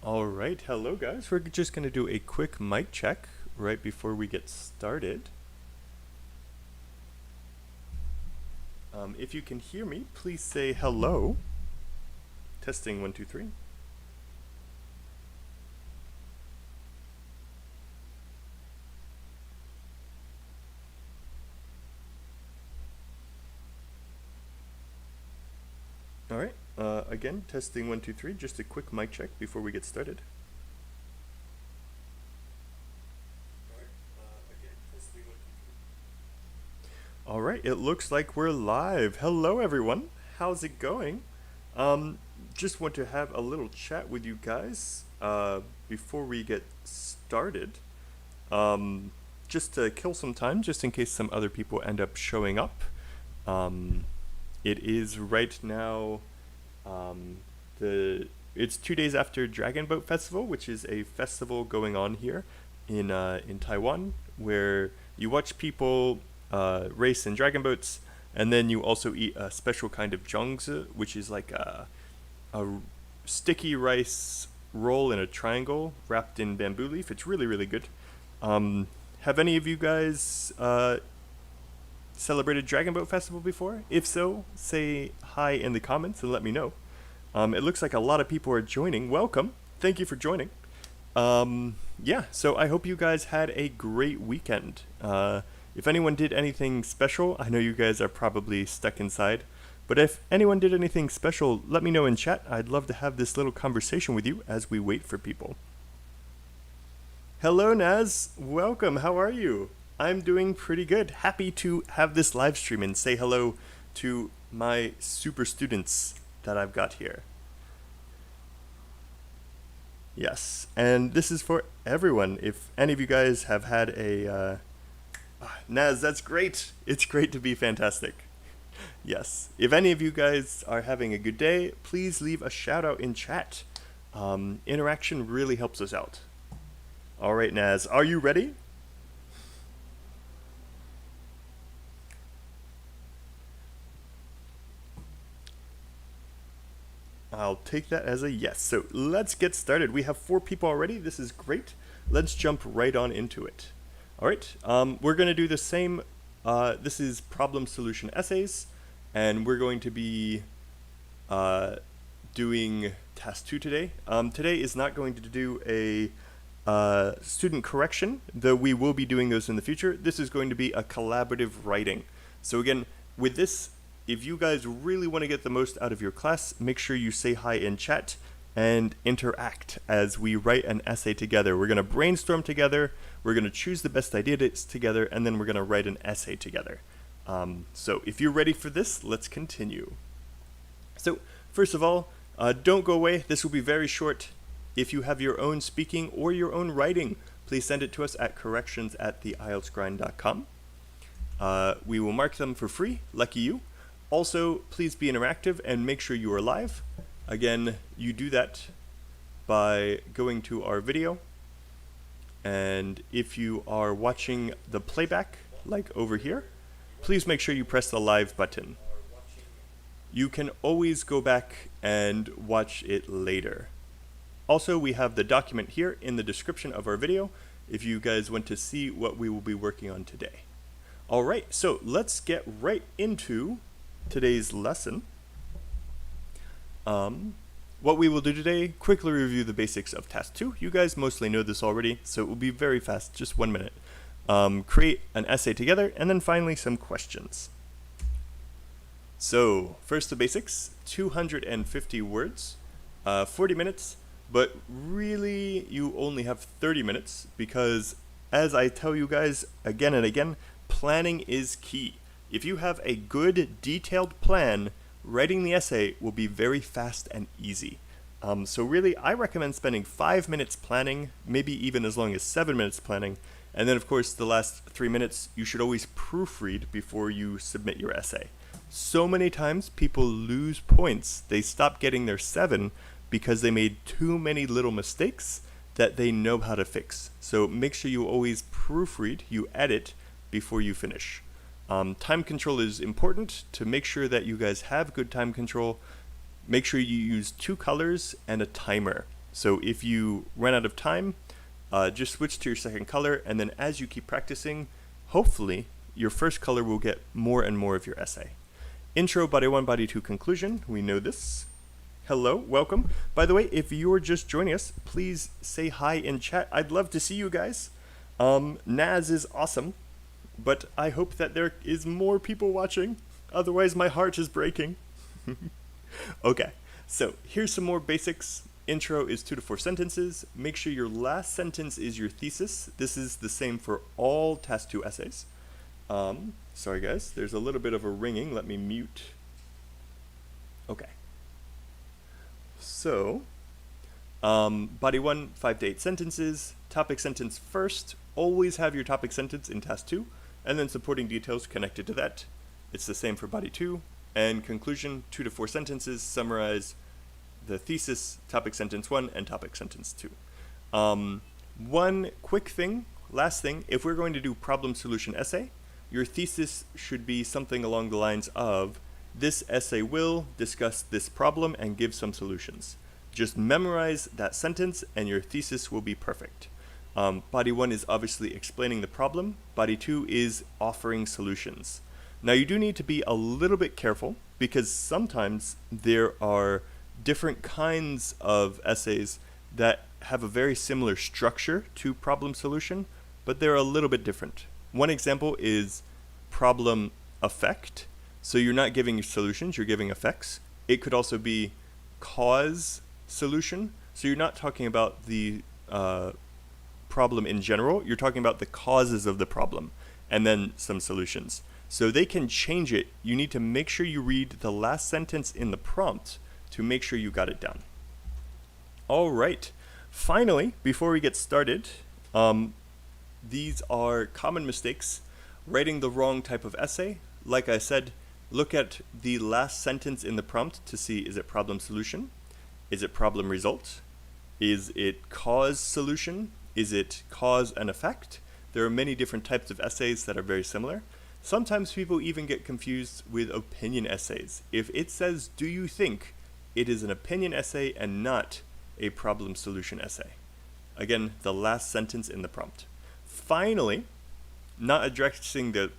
All right, hello guys. We're just going to do a quick mic check right before we get started. If you can hear me, please say hello. Testing 1, 2, 3. All right, again, testing 1, 2, 3. Just a quick mic check before we get started. All right, it looks like we're live. Hello, everyone. How's it going? Just want to have a little chat with you guys before we get started. Just to kill some time, just in case some other people end up showing up. It is right now, it's 2 days after Dragon Boat Festival, which is a festival going on here in Taiwan, where you watch people race in dragon boats, and then you also eat a special kind of zhongzi, which is like a sticky rice roll in a triangle wrapped in bamboo leaf. It's really, really good. Have any of you guys celebrated Dragon Boat Festival before? If so, say hi in the comments and let me know. It looks like a lot of people are joining. Welcome. Thank you for joining. Yeah, so I hope you guys had a great weekend. If anyone did anything special, I know you guys are probably stuck inside, but if anyone did anything special, let me know in chat. I'd love to have this little conversation with you as we wait for people. Hello, Naz. Welcome. How are you? I'm doing pretty good. Happy to have this live stream and say hello to my super students that I've got here. Yes, and this is for everyone. If any of you guys have had a... Naz, that's great. It's great to be fantastic. Yes, if any of you guys are having a good day, please leave a shout out in chat. Interaction really helps us out. All right, Naz, are you ready? I'll take that as a yes. So let's get started. We have 4 people already. This is great. Let's jump right on into it. All right, we're going to do the same. This is problem solution essays, and we're going to be doing task 2 today. Today is not going to do a student correction, though we will be doing those in the future. This is going to be a collaborative writing. So again, with this, if you guys really want to get the most out of your class, make sure you say hi in chat and interact as we write an essay together. We're going to brainstorm together, we're going to choose the best ideas together, and then we're going to write an essay together. So if you're ready for this, let's continue. So first of all, don't go away. This will be very short. If you have your own speaking or your own writing, please send it to us at corrections@theieltsgrind.com. We will mark them for free. Lucky you. Also, please be interactive and make sure you are live. Again, you do that by going to our video, and if you are watching the playback, like over here, please make sure you press the live button. You can always go back and watch it later. Also, we have the document here in the description of our video if you guys want to see what we will be working on today. All right, so let's get right into today's lesson. What we will do today, quickly review the basics of task 2. You guys mostly know this already, so it will be very fast, just 1 minute. Create an essay together, and then finally some questions. So first the basics, 250 words, 40 minutes, but really you only have 30 minutes because, as I tell you guys again and again, planning is key. If you have a good detailed plan, writing the essay will be very fast and easy. So really, I recommend spending 5 minutes planning, maybe even as long as 7 minutes planning, and then of course the last 3 minutes you should always proofread before you submit your essay. So many times people lose points. They stop getting their 7 because they made too many little mistakes that they know how to fix. So make sure you always proofread, you edit before you finish. Time control is important. To make sure that you guys have good time control, make sure you use 2 colors and a timer. So if you run out of time, just switch to your second color, and then as you keep practicing, hopefully your first color will get more and more of your essay. Intro, body 1, body 2, conclusion. We know this. Hello, welcome. By the way, if you're just joining us, please say hi in chat. I'd love to see you guys. Naz is awesome, but I hope that there is more people watching. Otherwise, my heart is breaking. Okay, so here's some more basics. Intro is 2 to 4 sentences. Make sure your last sentence is your thesis. This is the same for all Task 2 essays. Sorry guys, there's a little bit of a ringing. Let me mute. Okay. So, body 1, 5 to 8 sentences. Topic sentence first. Always have your topic sentence in Task 2, and then supporting details connected to that. It's the same for body 2. And conclusion, 2 to 4 sentences. Summarize the thesis, topic sentence 1, and topic sentence 2. One quick thing, last thing, if we're going to do problem solution essay, your thesis should be something along the lines of, this essay will discuss this problem and give some solutions. Just memorize that sentence and your thesis will be perfect. Body 1 is obviously explaining the problem. Body 2 is offering solutions. Now you do need to be a little bit careful because sometimes there are different kinds of essays that have a very similar structure to problem solution, but they're a little bit different. One example is problem effect. So you're not giving solutions, you're giving effects. It could also be cause solution. So you're not talking about the problem in general, you're talking about the causes of the problem and then some solutions. So they can change it. You need to make sure you read the last sentence in the prompt to make sure you got it down. All right. Finally, before we get started, these are common mistakes. Writing the wrong type of essay. Like I said, look at the last sentence in the prompt to see, is it problem solution? Is it problem result? Is it cause solution? Is it cause and effect? There are many different types of essays that are very similar. Sometimes people even get confused with opinion essays. If it says, do you think, it is an opinion essay and not a problem solution essay. Again, the last sentence in the prompt. Finally, not addressing the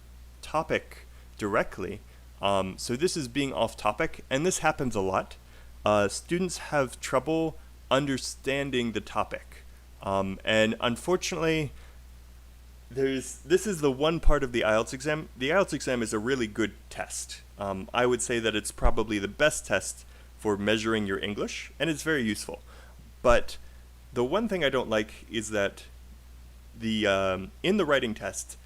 topic directly. So this is being off topic, and this happens a lot. Students have trouble understanding the topic. And unfortunately, this is the one part of the IELTS exam. The IELTS exam is a really good test. I would say that it's probably the best test for measuring your English, and it's very useful. But the one thing I don't like is that in the writing test,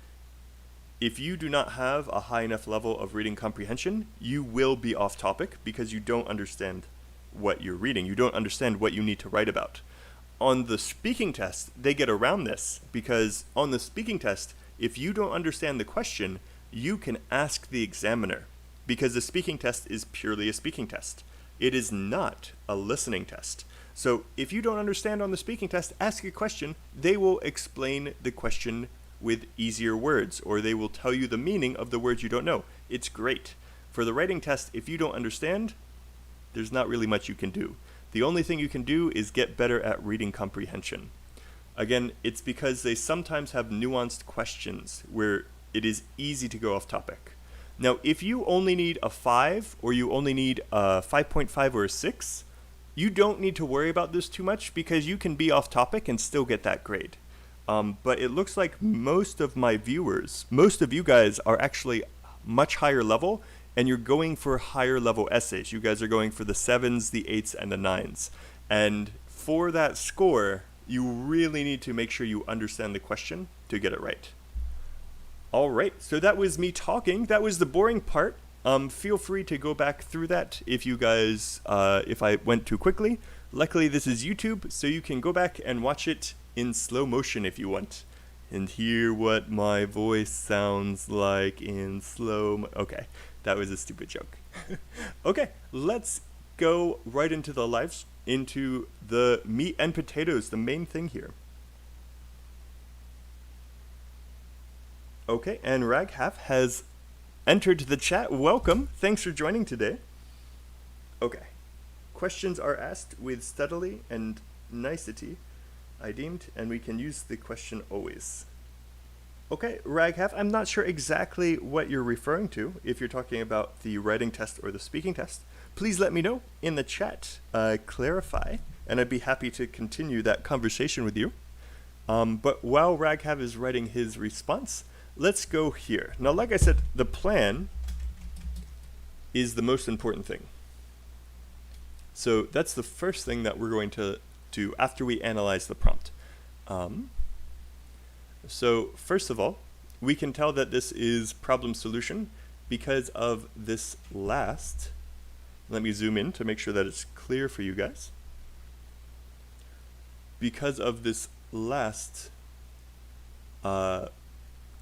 if you do not have a high enough level of reading comprehension, you will be off topic because you don't understand what you're reading. You don't understand what you need to write about. On the speaking test, they get around this because on the speaking test, if you don't understand the question, you can ask the examiner because the speaking test is purely a speaking test. It is not a listening test. So if you don't understand on the speaking test, ask a question. They will explain the question with easier words, or they will tell you the meaning of the words you don't know. It's great. For the writing test, if you don't understand, there's not really much you can do. The only thing you can do is get better at reading comprehension. Again, it's because they sometimes have nuanced questions where it is easy to go off topic. Now, if you only need a 5 or you only need a 5.5 or a 6, you don't need to worry about this too much because you can be off topic and still get that grade. But it looks like most of my viewers, most of you guys are actually much higher level and you're going for higher level essays. You guys are going for the 7s, the 8s, and the 9s. And for that score, you really need to make sure you understand the question to get it right. All right, so that was me talking. That was the boring part. Feel free to go back through that if you guys, if I went too quickly. Luckily, this is YouTube, so you can go back and watch it in slow motion if you want and hear what my voice sounds like in okay, that was a stupid joke. Okay, let's go right into the meat and potatoes, the main thing here. Okay, and Raghav has entered the chat. Welcome. Thanks for joining today. Okay. Questions are asked with steadily and nicety, I deemed, and we can use the question always. Okay, Raghav, I'm not sure exactly what you're referring to, if you're talking about the writing test or the speaking test. Please let me know in the chat, clarify, and I'd be happy to continue that conversation with you. But while Raghav is writing his response, let's go here. Now, like I said, the plan is the most important thing. So that's the first thing that we're going to do after we analyze the prompt. So first of all, we can tell that this is problem solution because of this last. Let me zoom in to make sure that it's clear for you guys. Because of this last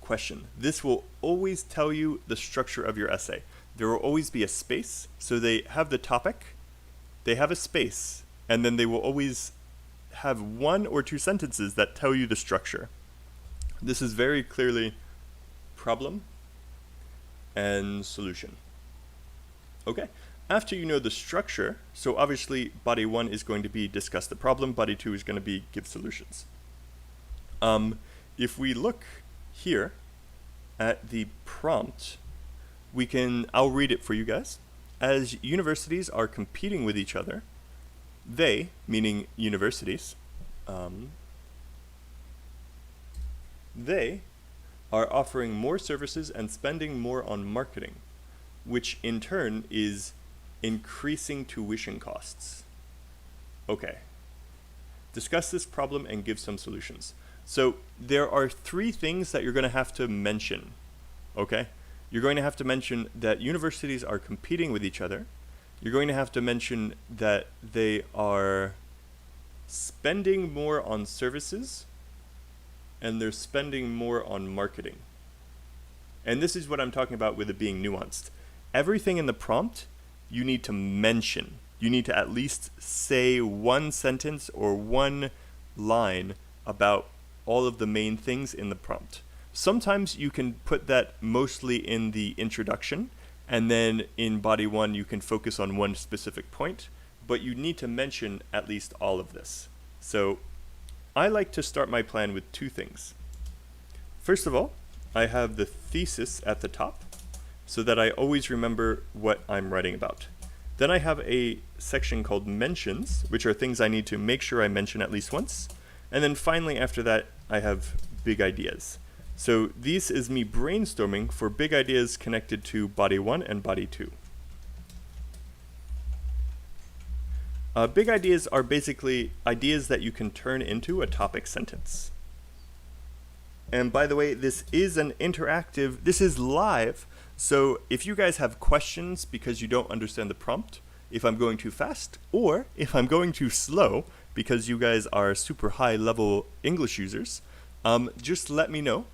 question. This will always tell you the structure of your essay. There will always be a space. So they have the topic, they have a space, and then they will always have 1 or 2 sentences that tell you the structure. This is very clearly problem and solution. Okay, after you know the structure, so obviously body 1 is going to be discuss the problem, body 2 is going to be give solutions. If we look here at the prompt, I'll read it for you guys. As universities are competing with each other, they, meaning universities, they are offering more services and spending more on marketing, which in turn is increasing tuition costs. Okay. Discuss this problem and give some solutions. So there are 3 things that you're going to have to mention. Okay? You're going to have to mention that universities are competing with each other. You're going to have to mention that they are spending more on services and they're spending more on marketing. And this is what I'm talking about with it being nuanced. Everything in the prompt, you need to mention. You need to at least say 1 sentence or 1 line about all of the main things in the prompt. Sometimes you can put that mostly in the introduction, and then in body 1 you can focus on 1 specific point, but you need to mention at least all of this. So I like to start my plan with 2 things. First of all, I have the thesis at the top so that I always remember what I'm writing about. Then I have a section called mentions, which are things I need to make sure I mention at least once. And then finally after that, I have big ideas. So this is me brainstorming for big ideas connected to body 1 and body 2. Big ideas are basically ideas that you can turn into a topic sentence. And by the way, this is an interactive, this is live, so if you guys have questions because you don't understand the prompt, if I'm going too fast, or if I'm going too slow because you guys are super high level English users, just let me know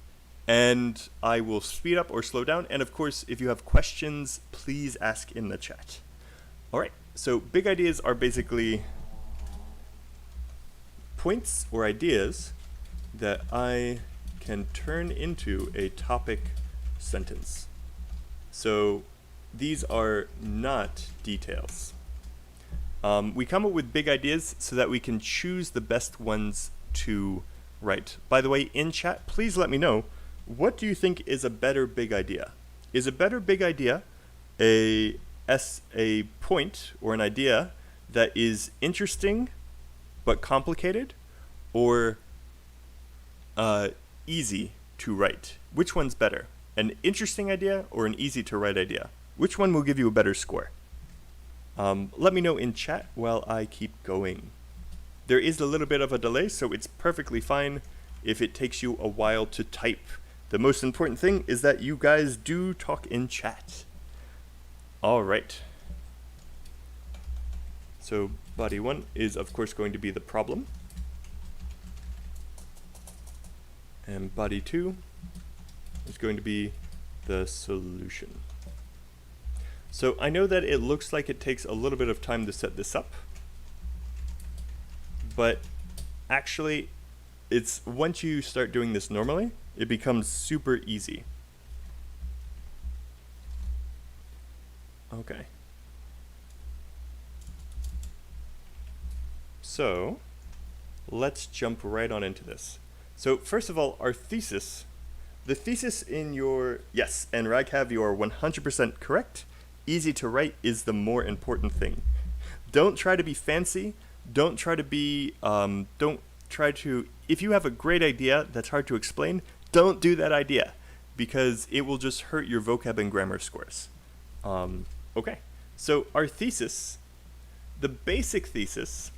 and I will speed up or slow down. And of course, if you have questions, please ask in the chat. All right. So big ideas are basically points or ideas that I can turn into a topic sentence. So these are not details. We come up with big ideas so that we can choose the best ones to write. By the way, in chat, please let me know, what do you think is a better big idea? Is a better big idea a point or an idea that is interesting but complicated, or easy to write? Which one's better? An interesting idea or an easy to write idea? Which one will give you a better score? Let me know in chat while I keep going. There is a little bit of a delay, so it's perfectly fine if it takes you a while to type. The most important thing is that you guys do talk in chat. All right. So body 1 is of course going to be the problem. And body 2 is going to be the solution. So I know that it looks like it takes a little bit of time to set this up, but actually it's once you start doing this normally, it becomes super easy. Okay. So let's jump right on into this. So first of all, our thesis. The thesis in your, yes, and Raghav, you are 100% correct. Easy to write is the more important thing. Don't try to be fancy. Don't try to be, if you have a great idea that's hard to explain, don't do that idea because it will just hurt your vocab and grammar scores. Okay, so our thesis, the basic thesis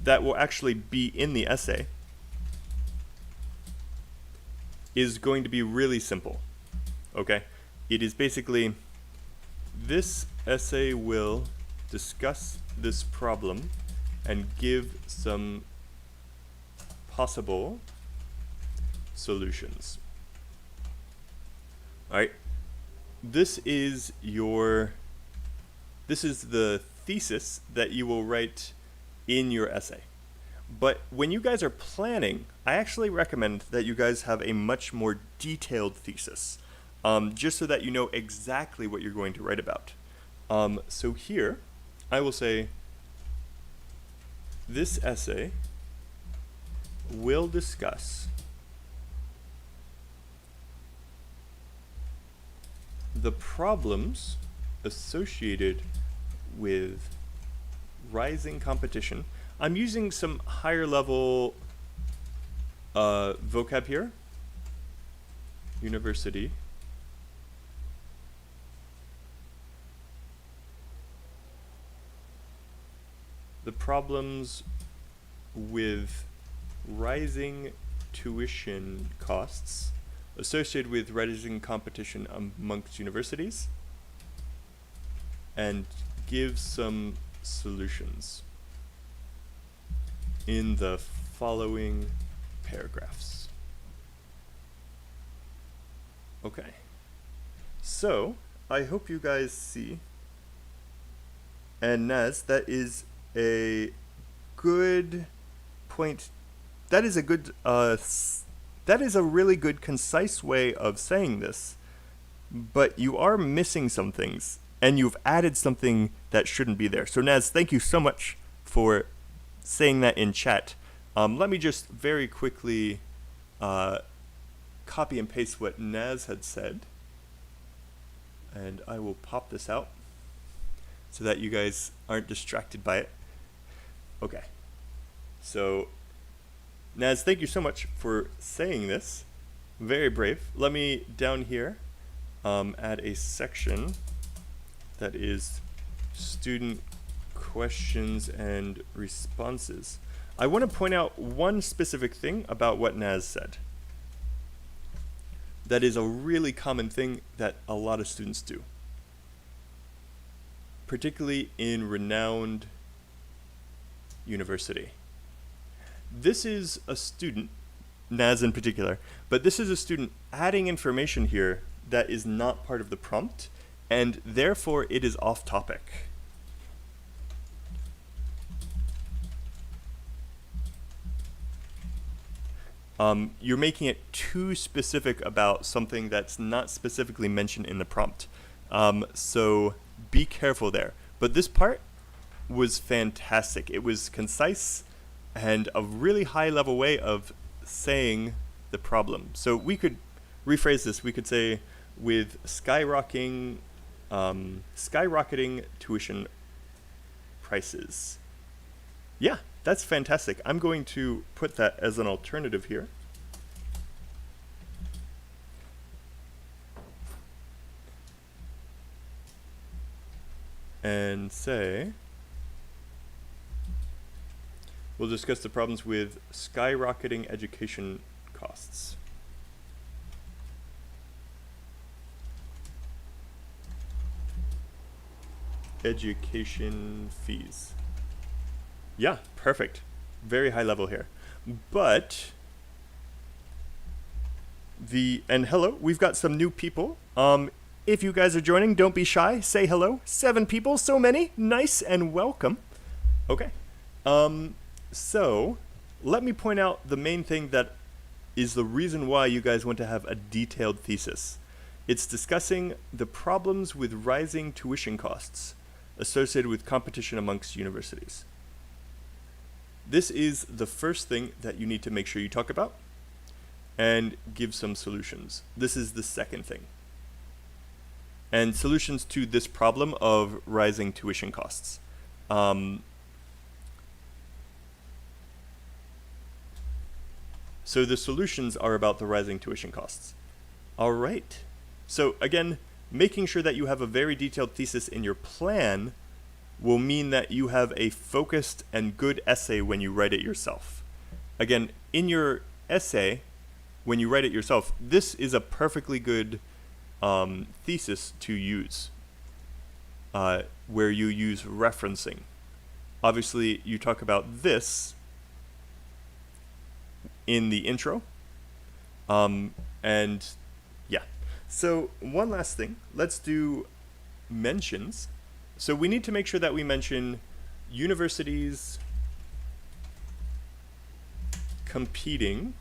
that will actually be in the essay is going to be really simple, okay? It is basically, this essay will discuss this problem and give some possible solutions. All right, this is the thesis that you will write in your essay. But when you guys are planning, I actually recommend that you guys have a much more detailed thesis, just so that you know exactly what you're going to write about. So here, I will say, this essay will discuss the problems associated with rising competition. I'm using some higher level vocab here. University. The problems with rising tuition costs associated with rising competition amongst universities, and give some solutions in the following paragraphs. Okay, so I hope you guys see, and Naz, that is a good point. That is a good that is a really good concise way of saying this, but you are missing some things and you've added something that shouldn't be there. So Naz, thank you so much for saying that in chat. Let me just very quickly copy and paste what Naz had said, and I will pop this out so that you guys aren't distracted by it. Okay, so Naz, thank you so much for saying this. Very brave. Let me down here add a section that is student questions and responses. I want to point out one specific thing about what Naz said. That is a really common thing that a lot of students do, particularly in renowned university. This is a student, Naz in particular, but this is a student adding information here that is not part of the prompt, and therefore it is off topic. You're making it too specific about something that's not specifically mentioned in the prompt. So be careful there. But this part was fantastic. It was concise and a really high level way of saying the problem. So we could rephrase this. We could say, with skyrocketing tuition prices. Yeah, that's fantastic. I'm going to put that as an alternative here. And say, we'll discuss the problems with skyrocketing education costs. Education fees. Yeah, perfect. Very high level here. But and hello, we've got some new people. If you guys are joining, don't be shy. Say hello. 7 people, so many. Nice and welcome. Okay. So let me point out the main thing that is the reason why you guys want to have a detailed thesis. It's discussing the problems with rising tuition costs associated with competition amongst universities. this is the first thing that you need to make sure you talk about and give some solutions. This is the second thing. And solutions to this problem of rising tuition costs. So the solutions are about the rising tuition costs. All right. So again, making sure that you have a very detailed thesis in your plan will mean that you have a focused and good essay when you write it yourself. Again, in your essay, when you write it yourself, this is a perfectly good thesis to use, where you use referencing. Obviously, you talk about this in the intro, and yeah. So one last thing, let's do mentions. So we need to make sure that we mention universities competing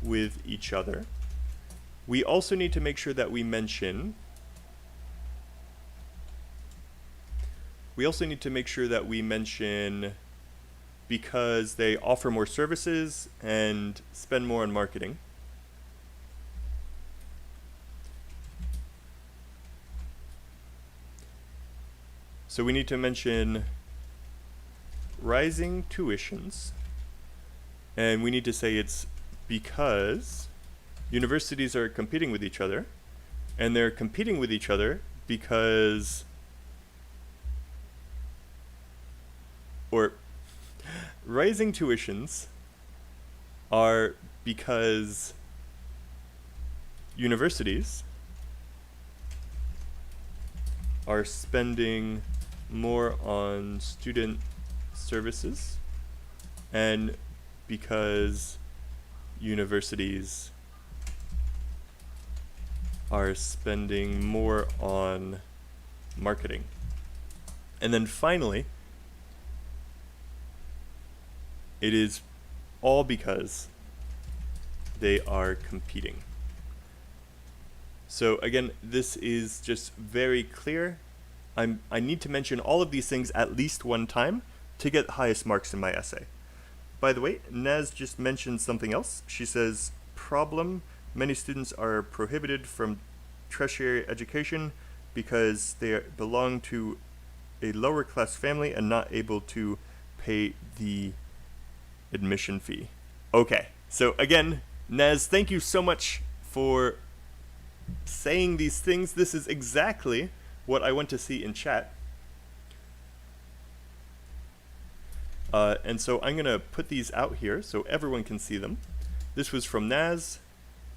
with each other. We also need to make sure that we mention because they offer more services and spend more on marketing. So we need to mention rising tuitions, and we need to say it's because universities are competing with each other, and they're competing with each other because, or rising tuitions are because universities are spending more on student services, and because universities are spending more on marketing. And then finally, it is all because they are competing. So again, this is just very clear. I need to mention all of these things at least one time to get the highest marks in my essay. By the way, Naz just mentioned something else. She says, problem, many students are prohibited from tertiary education because they belong to a lower class family and not able to pay the admission fee. Okay, so again, Naz, thank you so much for saying these things. This is exactly what I want to see in chat. And so I'm going to put these out here so everyone can see them. This was from Naz,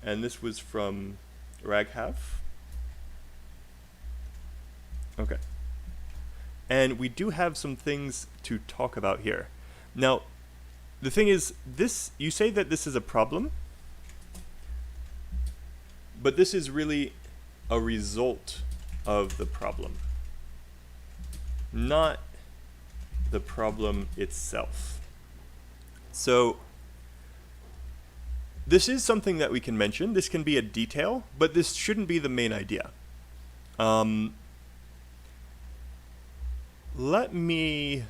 and this was from Raghav. Okay. And we do have some things to talk about here. Now, the thing is, this, you say that this is a problem, but this is really a result of the problem, not the problem itself. So this is something that we can mention. This can be a detail, but this shouldn't be the main idea. Let me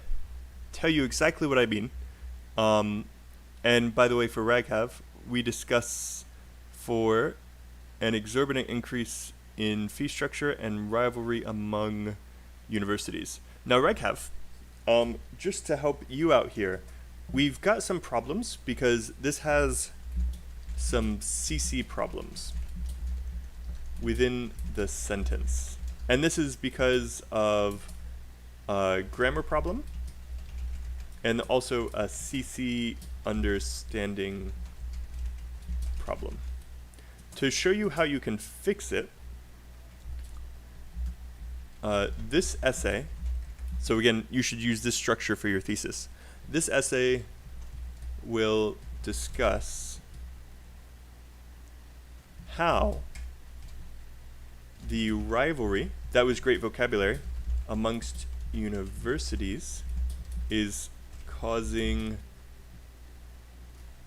tell you exactly what I mean. And by the way, for Raghav, we discuss for an exorbitant increase in fee structure and rivalry among universities. Now, Raghav, just to help you out here, we've got some problems because this has some CC problems within the sentence. And this is because of a grammar problem and also a CC understanding problem. To show you how you can fix it, this essay, so again, you should use this structure for your thesis. This essay will discuss how the rivalry, that was great vocabulary, amongst universities is causing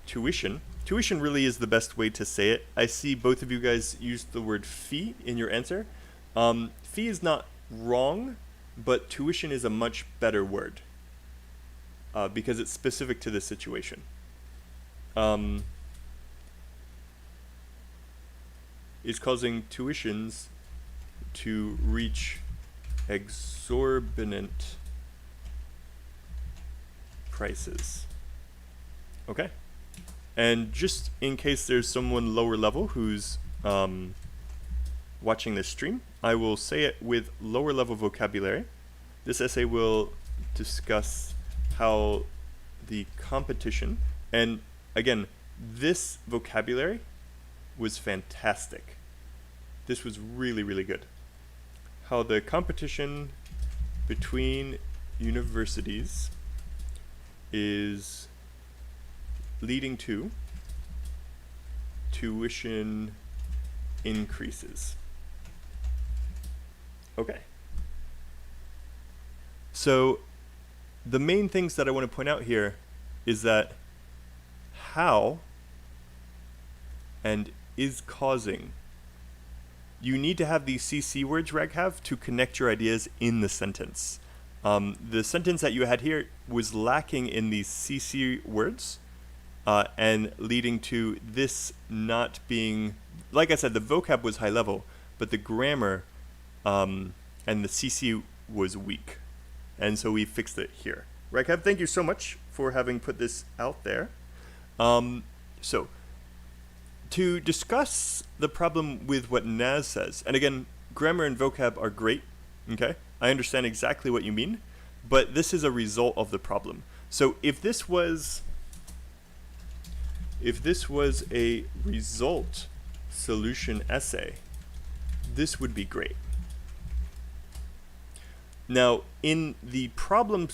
tuition. Tuition really is the best way to say it. I see both of you guys use the word fee in your answer. Fee is not wrong, but tuition is a much better word. because it's specific to this situation. Is causing tuitions to reach exorbitant prices. Okay? And just in case there's someone lower level who's watching this stream, I will say it with lower level vocabulary. This essay will discuss how the competition, and again, this vocabulary was fantastic. This was really, really good. How the competition between universities is leading to tuition increases. Okay. So the main things that I want to point out here is that how and is causing. You need to have these CC words, Raghav, to connect your ideas in the sentence. The sentence that you had here was lacking in these CC words and leading to this not being, like I said, the vocab was high level, but the grammar and the CC was weak. And so we fixed it here. Raghav, thank you so much for having put this out there. So to discuss the problem with what Naz says, and again, grammar and vocab are great, okay? I understand exactly what you mean, but this is a result of the problem. So if this was a result solution essay, this would be great. Now, in the problem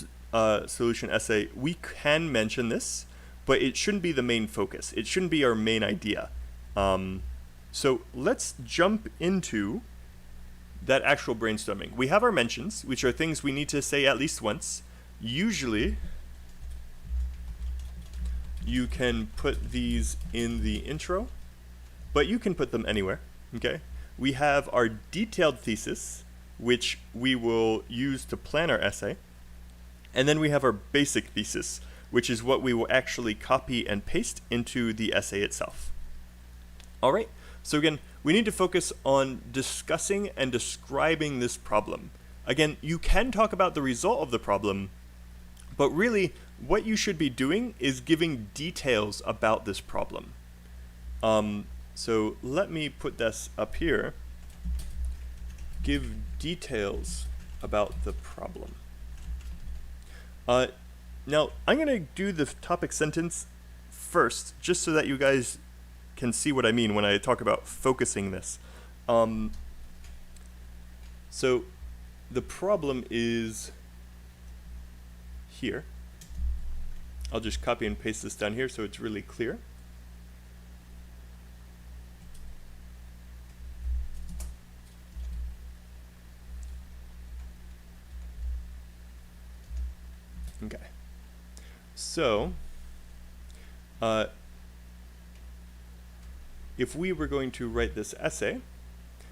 solution essay, we can mention this, but it shouldn't be the main focus. It shouldn't be our main idea. So let's jump into that actual brainstorming. We have our mentions, which are things we need to say at least once. Usually, you can put these in the intro, but you can put them anywhere, okay? We have our detailed thesis, which we will use to plan our essay. And then we have our basic thesis, which is what we will actually copy and paste into the essay itself. All right, so again, we need to focus on discussing and describing this problem. Again, you can talk about the result of the problem, but really what you should be doing is giving details about this problem. So let me put this up here. Give details about the problem. Now, I'm going to do the topic sentence first, just so that you guys can see what I mean when I talk about focusing this. So the problem is here. I'll just copy and paste this down here so it's really clear. Okay. So, if we were going to write this essay,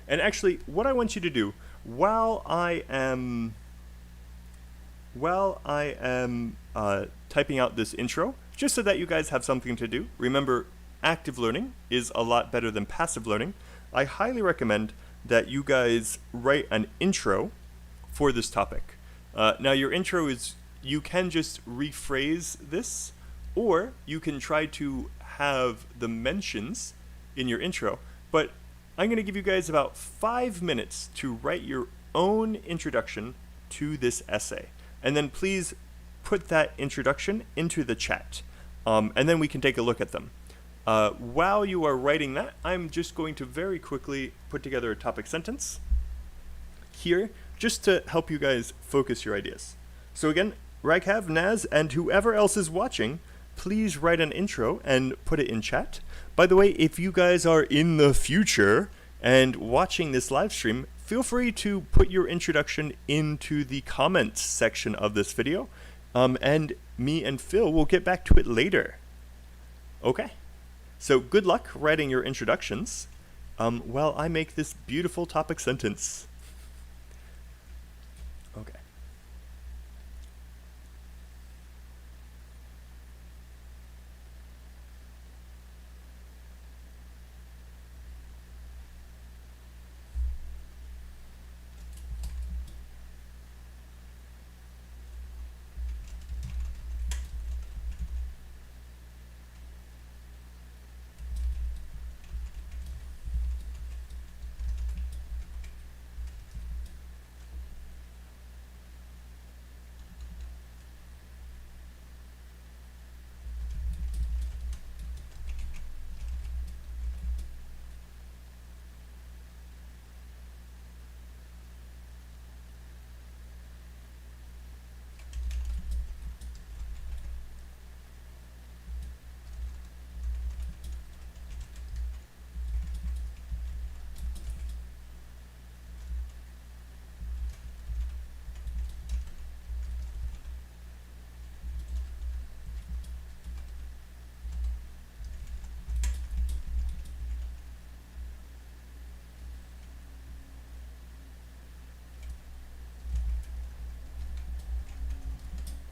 and actually what I want you to do while I am typing out this intro, just so that you guys have something to do, remember active learning is a lot better than passive learning. I highly recommend that you guys write an intro for this topic. Now your intro is, you can just rephrase this, or you can try to have the mentions in your intro, but I'm going to give you guys about 5 minutes to write your own introduction to this essay. And then please put that introduction into the chat, and then we can take a look at them. While you are writing that, I'm just going to very quickly put together a topic sentence here, just to help you guys focus your ideas. So again, Raghav, Naz, and whoever else is watching, please write an intro and put it in chat. By the way, if you guys are in the future and watching this live stream, feel free to put your introduction into the comments section of this video, and me and Phil will get back to it later. Okay, so good luck writing your introductions while I make this beautiful topic sentence. Okay.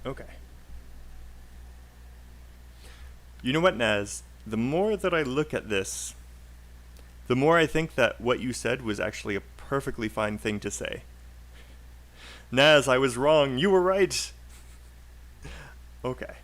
Okay. You know what, Naz? The more that I look at this, the more I think that what you said was actually a perfectly fine thing to say. Naz, I was wrong. You were right. Okay.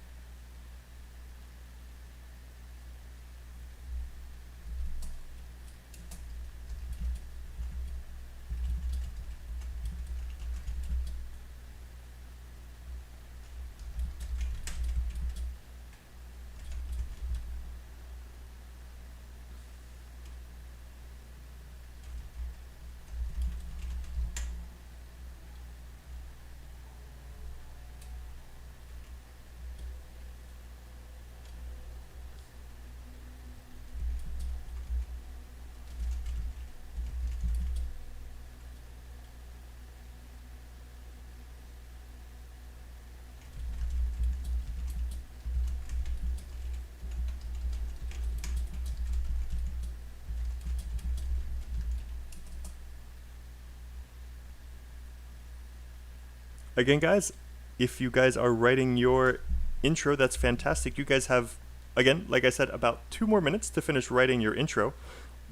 Again, guys, if you guys are writing your intro, that's fantastic. You guys have, again, like I said, about 2 more minutes to finish writing your intro.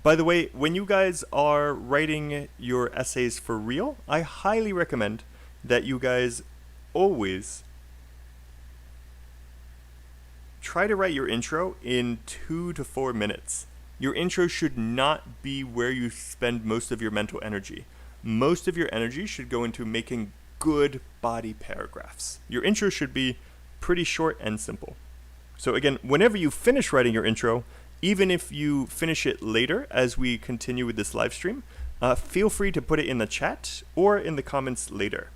By the way, when you guys are writing your essays for real, I highly recommend that you guys always try to write your intro in 2 to 4 minutes. Your intro should not be where you spend most of your mental energy. Most of your energy should go into making good body paragraphs. Your intro should be pretty short and simple. So again, whenever you finish writing your intro, even if you finish it later as we continue with this live stream, feel free to put it in the chat or in the comments later.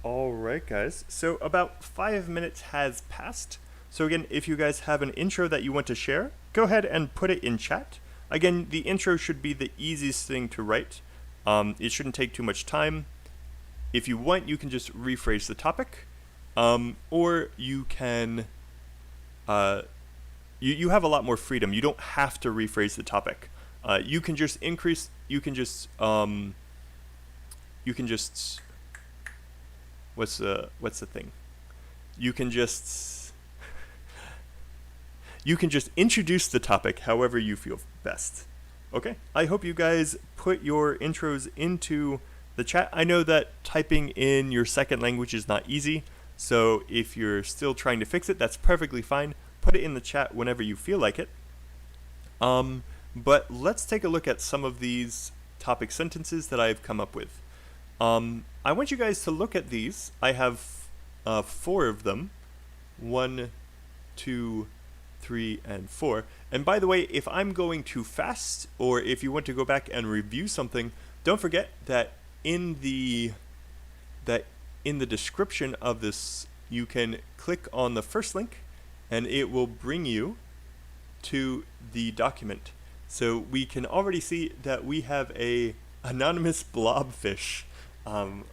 All right, guys. So about 5 minutes has passed. So again, if you guys have an intro that you want to share, go ahead and put it in chat. Again, the intro should be the easiest thing to write. It shouldn't take too much time. If you want, you can just rephrase the topic, or you can. You have a lot more freedom. You don't have to rephrase the topic. You can just increase. You can just. What's the thing? You can just introduce the topic however you feel best. Okay? I hope you guys put your intros into the chat. I know that typing in your second language is not easy, so if you're still trying to fix it, that's perfectly fine. Put it in the chat whenever you feel like it. But let's take a look at some of these topic sentences that I've come up with. I want you guys to look at these. I have 4 of them. 1, 2, 3, and 4. And by the way, if I'm going too fast, or if you want to go back and review something, don't forget that in the description of this, you can click on the first link, and it will bring you to the document. So we can already see that we have a anonymous blobfish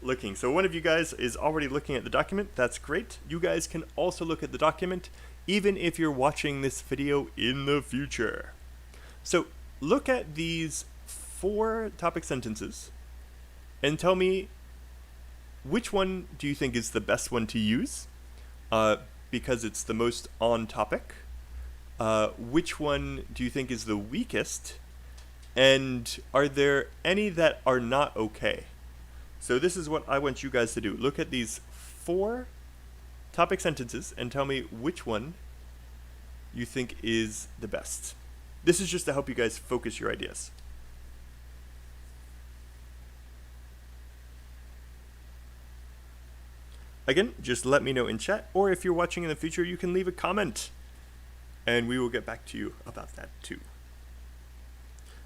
looking. So one of you guys is already looking at the document. That's great. You guys can also look at the document even if you're watching this video in the future. So look at these 4 topic sentences and tell me which one do you think is the best one to use because it's the most on topic. Which one do you think is the weakest? And are there any that are not okay? So this is what I want you guys to do. Look at these 4 topic sentences and tell me which one you think is the best. This is just to help you guys focus your ideas. Again, just let me know in chat, or if you're watching in the future, you can leave a comment, and we will get back to you about that too.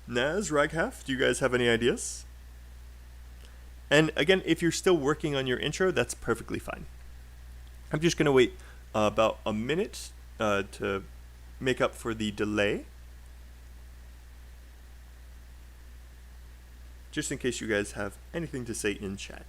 Naz, Raghaf, do you guys have any ideas? And again, if you're still working on your intro, that's perfectly fine. I'm just going to wait about a minute to make up for the delay, just in case you guys have anything to say in chat.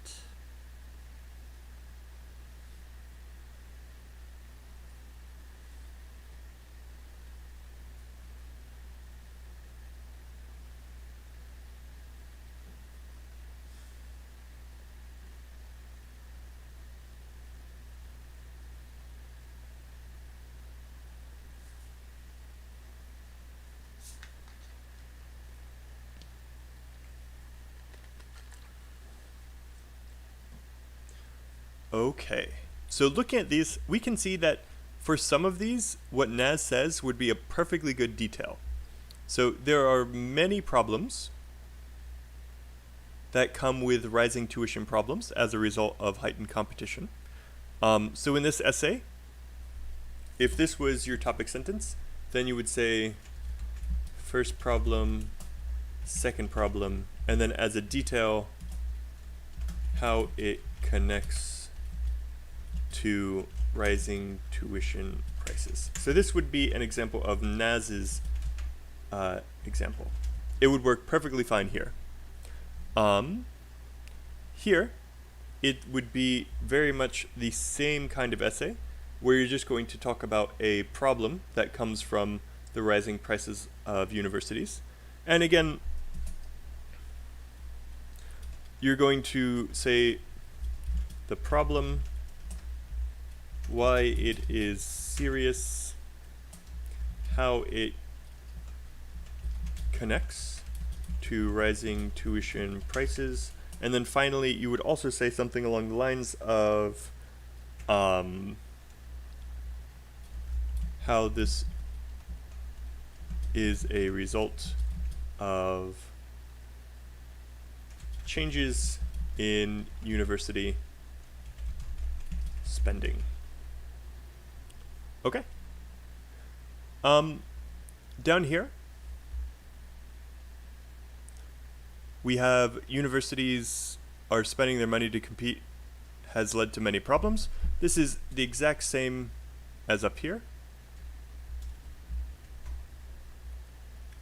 Okay, so looking at these, we can see that for some of these, what Naz says would be a perfectly good detail. So there are many problems that come with rising tuition problems as a result of heightened competition. So in this essay, if this was your topic sentence, then you would say first problem, second problem, and then as a detail, how it connects to rising tuition prices. So this would be an example of Naz's example. It would work perfectly fine here. Here, it would be very much the same kind of essay where you're just going to talk about a problem that comes from the rising prices of universities. And again, you're going to say the problem, why it is serious, how it connects to rising tuition prices, and then finally you would also say something along the lines of how this is a result of changes in university spending. Okay. Down here, we have universities are spending their money to compete has led to many problems. This is the exact same as up here.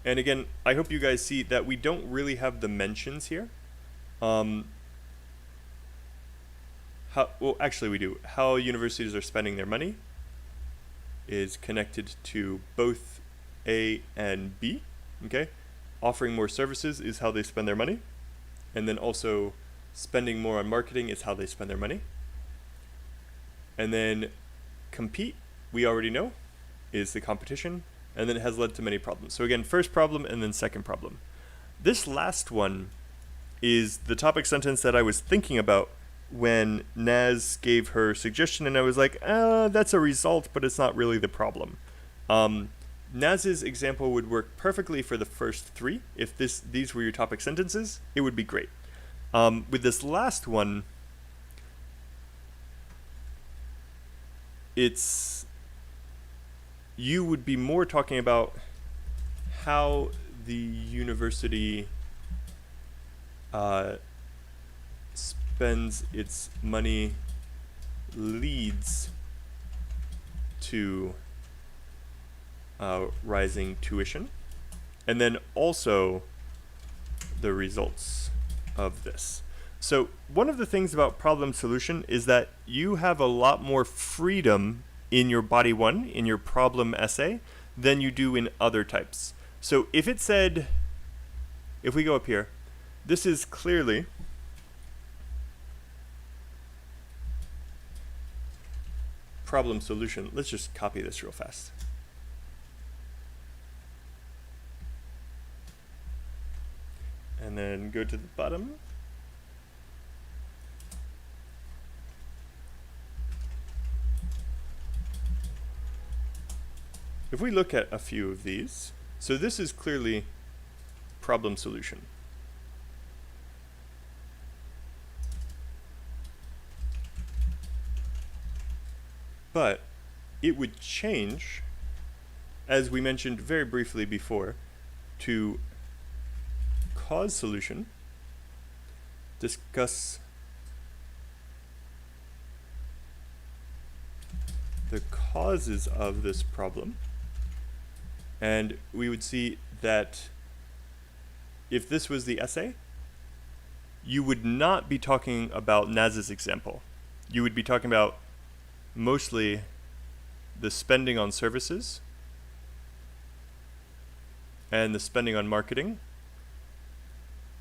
And again, I hope you guys see that we don't really have the mentions here. Well, actually we do. How universities are spending their money is connected to both A and B, okay? Offering more services is how they spend their money. And then also spending more on marketing is how they spend their money. And then compete, we already know, is the competition, and then it has led to many problems. So again, first problem and then second problem. This last one is the topic sentence that I was thinking about when Naz gave her suggestion, and I was like, that's a result, but it's not really the problem. Naz's example would work perfectly for the first 3. If these were your topic sentences, it would be great. With this last one, you would be more talking about how the university spends its money leads to rising tuition, and then also the results of this. So one of the things about problem solution is that you have a lot more freedom in your body 1, in your problem essay, than you do in other types. So if it said, if we go up here, this is clearly problem solution. Let's just copy this real fast. And then go to the bottom. If we look at a few of these, so this is clearly problem solution. But it would change, as we mentioned very briefly before, to cause solution, discuss the causes of this problem, and we would see that if this was the essay, you would not be talking about Naz's example. You would be talking about mostly the spending on services and the spending on marketing,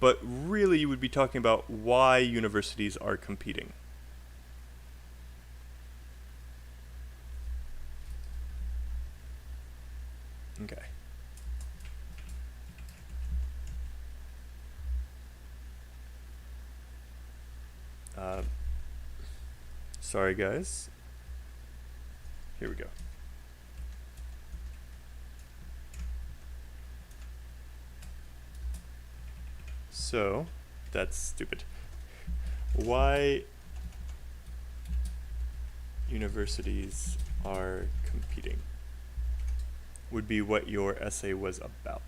but really you would be talking about why universities are competing. Okay. Sorry guys. Here we go. So, that's stupid. Why universities are competing would be what your essay was about.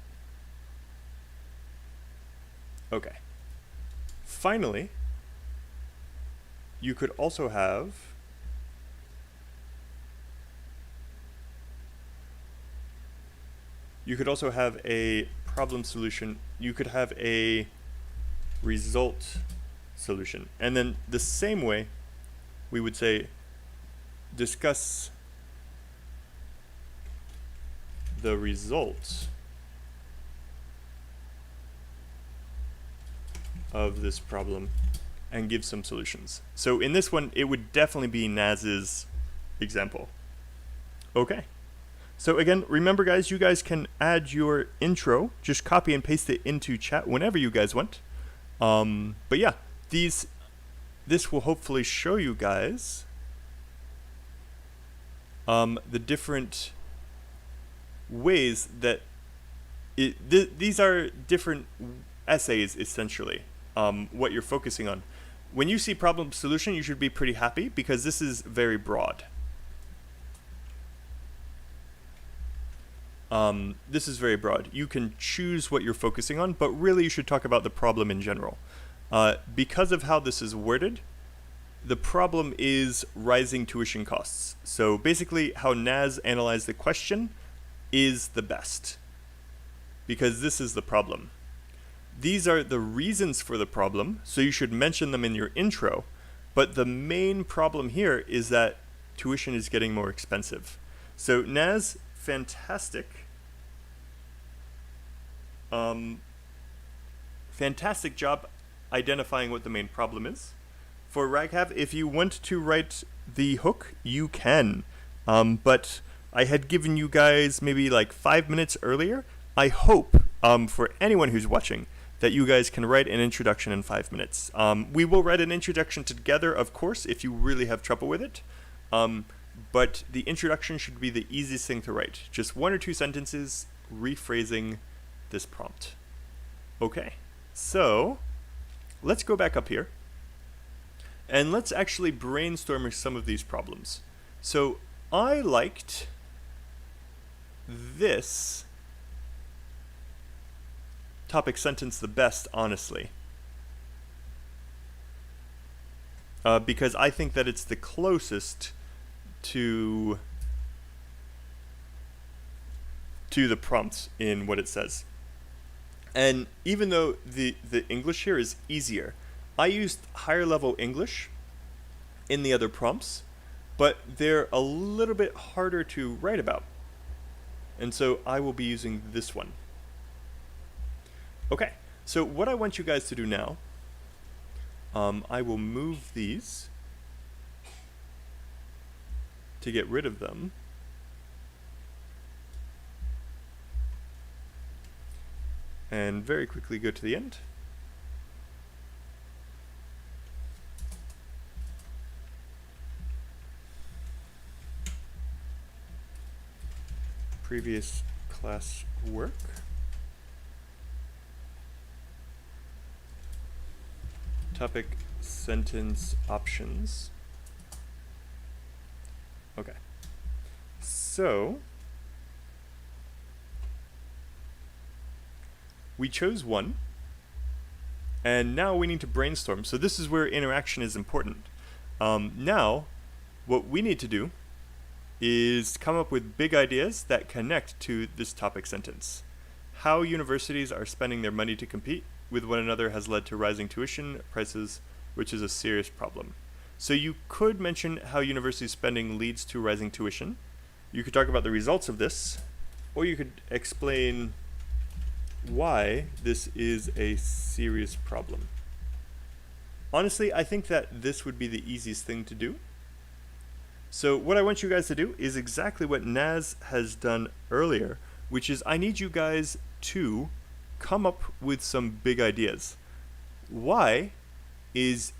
Okay. Finally, you could also have a problem solution. You could have a result solution. And then the same way, we would say, discuss the results of this problem and give some solutions. So in this one, it would definitely be Naz's example. Okay. So again, remember guys, you guys can add your intro, just copy and paste it into chat whenever you guys want. But yeah, this will hopefully show you guys the different ways that these are different essays essentially, what you're focusing on. When you see problem solution, you should be pretty happy because this is very broad. This is very broad. You can choose what you're focusing on, but really you should talk about the problem in general. Because of how this is worded, the problem is rising tuition costs. So basically how Naz analyzed the question is the best, because this is the problem. These are the reasons for the problem, so you should mention them in your intro, but the main problem here is that tuition is getting more expensive. So Naz, fantastic job identifying what the main problem is. For Raghav, if you want to write the hook, you can, but I had given you guys maybe like 5 minutes earlier. I hope for anyone who's watching that you guys can write an introduction in 5 minutes. We will write an introduction together, of course, if you really have trouble with it. But the introduction should be the easiest thing to write. Just 1 or 2 sentences rephrasing this prompt. Okay, so let's go back up here and let's actually brainstorm some of these problems. So I liked this topic sentence the best, honestly, because I think that it's the closest to the prompt in what it says. And even though the English here is easier, I used higher level English in the other prompts, but they're a little bit harder to write about. And so I will be using this one. Okay, so what I want you guys to do now, I will move these to get rid of them. And very quickly go to the end. Previous class work. Topic sentence options. Okay. So we chose one, and now we need to brainstorm. So this is where interaction is important. Now, what we need to do is come up with big ideas that connect to this topic sentence. How universities are spending their money to compete with one another has led to rising tuition prices, which is a serious problem. So you could mention how university spending leads to rising tuition. You could talk about the results of this, or you could explain why this is a serious problem. Honestly, I think that this would be the easiest thing to do. So what I want you guys to do is exactly what Naz has done earlier, which is I need you guys to come up with some big ideas. Why is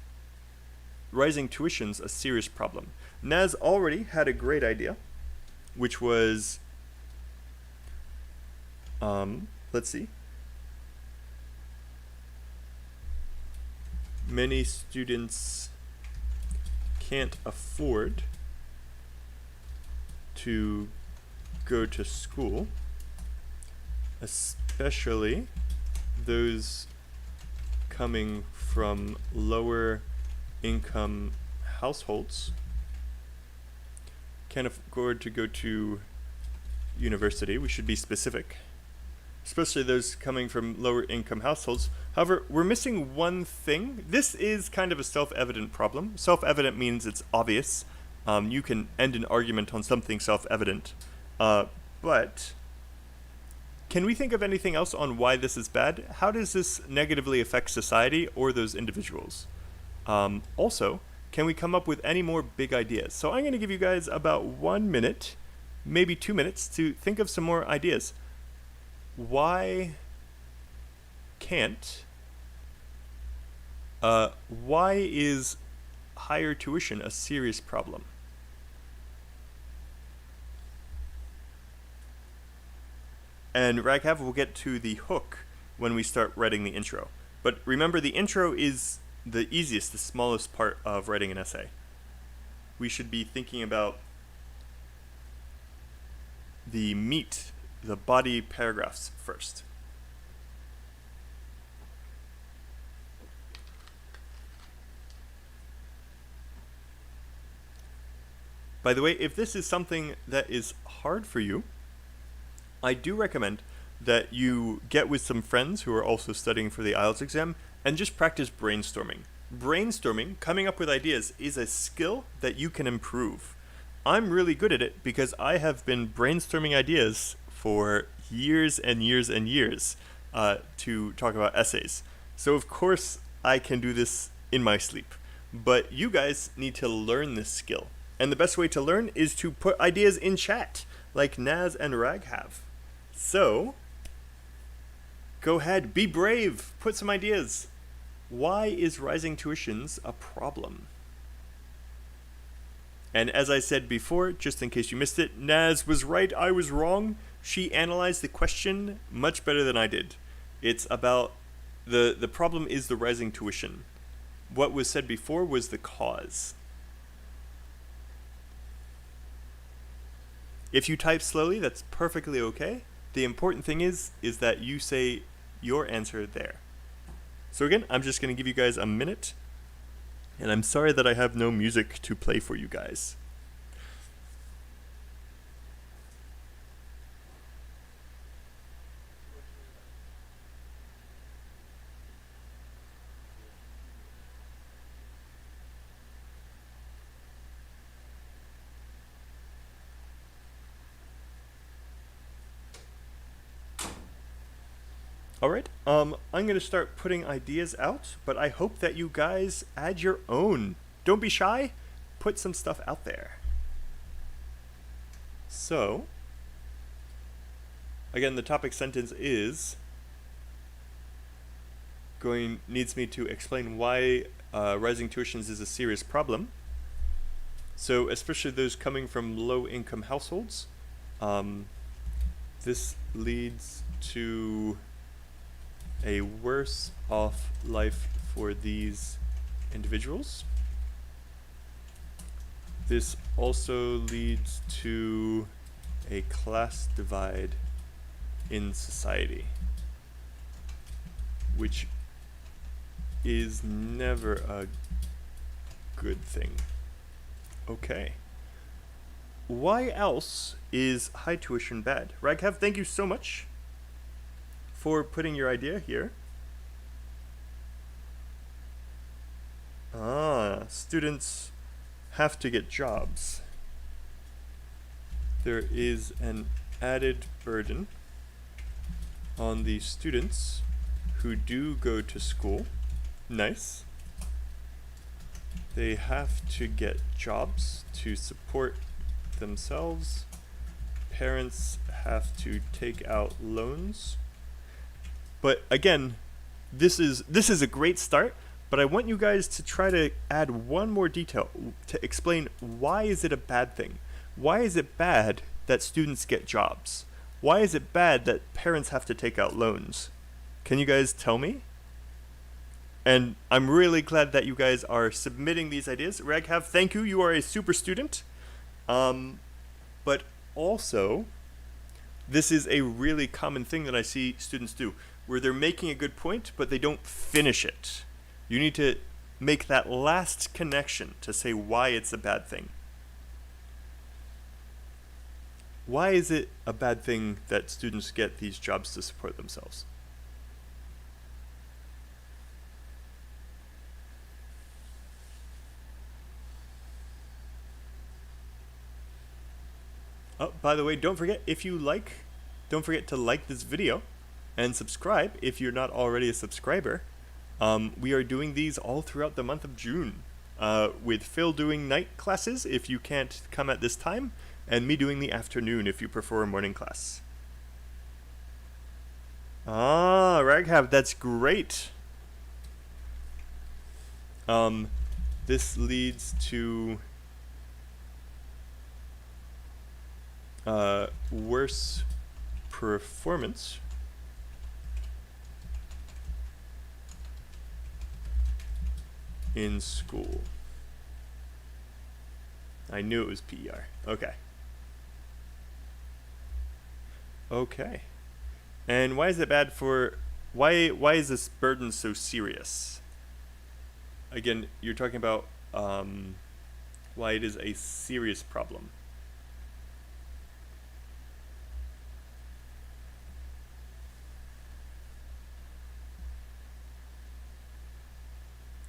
rising tuitions a serious problem? Naz already had a great idea, which was, let's see. Many students can't afford to go to school, especially those coming from lower income households can't afford to go to university. We should be specific, especially those coming from lower income households. However, we're missing one thing. This is kind of a self-evident problem. Self-evident means it's obvious. You can end an argument on something self-evident, but can we think of anything else on why this is bad? How does this negatively affect society or those individuals? Also, can we come up with any more big ideas? So I'm going to give you guys about 1 minute, maybe 2 minutes to think of some more ideas. Why is higher tuition a serious problem? And Raghav will get to the hook when we start writing the intro. But remember, the intro is the easiest, the smallest part of writing an essay. We should be thinking about the meat, the body paragraphs first. By the way, if this is something that is hard for you, I do recommend that you get with some friends who are also studying for the IELTS exam and just practice brainstorming. Brainstorming, coming up with ideas, is a skill that you can improve. I'm really good at it because I have been brainstorming ideas for years and years and years to talk about essays. So of course I can do this in my sleep. But you guys need to learn this skill. And the best way to learn is to put ideas in chat, like Naz and Rag have. So, go ahead, be brave, put some ideas. Why is rising tuitions a problem? And as I said before, just in case you missed it, Naz was right, I was wrong. She analyzed the question much better than I did. It's about the problem is the rising tuition. What was said before was the cause. If you type slowly, that's perfectly okay. The important thing is that you say your answer there. So again, I'm just going to give you guys a minute, and I'm sorry that I have no music to play for you guys. Alright, I'm going to start putting ideas out, but I hope that you guys add your own. Don't be shy, put some stuff out there. So, again, the topic sentence is needs me to explain why rising tuitions is a serious problem. So, especially those coming from low-income households, this leads to a worse off life for these individuals. This also leads to a class divide in society, which is never a good thing. Okay. Why else is high tuition bad? Raghav, thank you so much for putting your idea here. Students have to get jobs. There is an added burden on the students who do go to school. Nice. They have to get jobs to support themselves. Parents have to take out loans. But again, this is a great start, but I want you guys to try to add one more detail to explain why is it a bad thing? Why is it bad that students get jobs? Why is it bad that parents have to take out loans? Can you guys tell me? And I'm really glad that you guys are submitting these ideas. Raghav, thank you. You are a super student. But also, this is a really common thing that I see students do, where they're making a good point, but they don't finish it. You need to make that last connection to say why it's a bad thing. Why is it a bad thing that students get these jobs to support themselves? Oh, by the way, don't forget to like this video and subscribe if you're not already a subscriber. We are doing these all throughout the month of June, with Phil doing night classes if you can't come at this time, and me doing the afternoon if you prefer a morning class. Raghav, that's great. This leads to worse performance in school. I knew it was PER. Okay. Okay. And why is it bad for, why is this burden so serious? Again, you're talking about why it is a serious problem.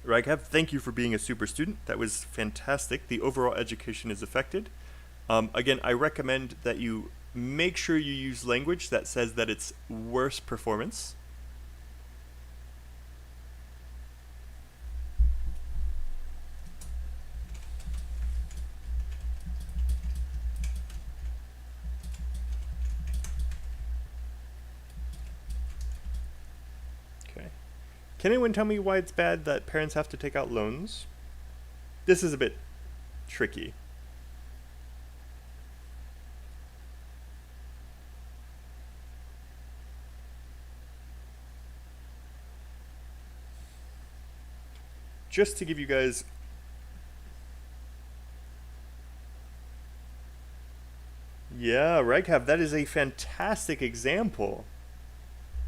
Raghav, thank you for being a super student. That was fantastic. The overall education is affected. Again, I recommend that you make sure you use language that says that it's worse performance. Can anyone tell me why it's bad that parents have to take out loans? This is a bit tricky. Just to give you guys Yeah, Raghav, that is a fantastic example.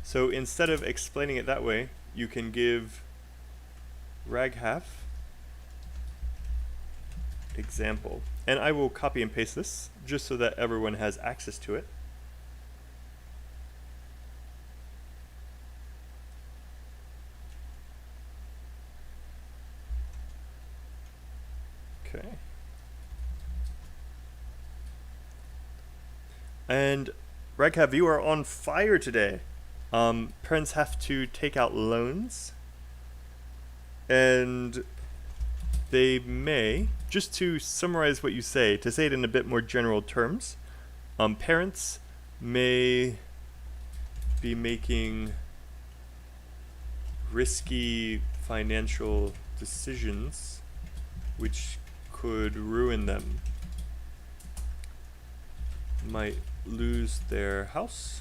So instead of explaining it that way, you can give Raghav example. And I will copy and paste this just so that everyone has access to it. Okay. And Raghav, you are on fire today. Parents have to take out loans, and they may, just to summarize what you say, to say it in a bit more general terms, parents may be making risky financial decisions which could ruin them. Might lose their house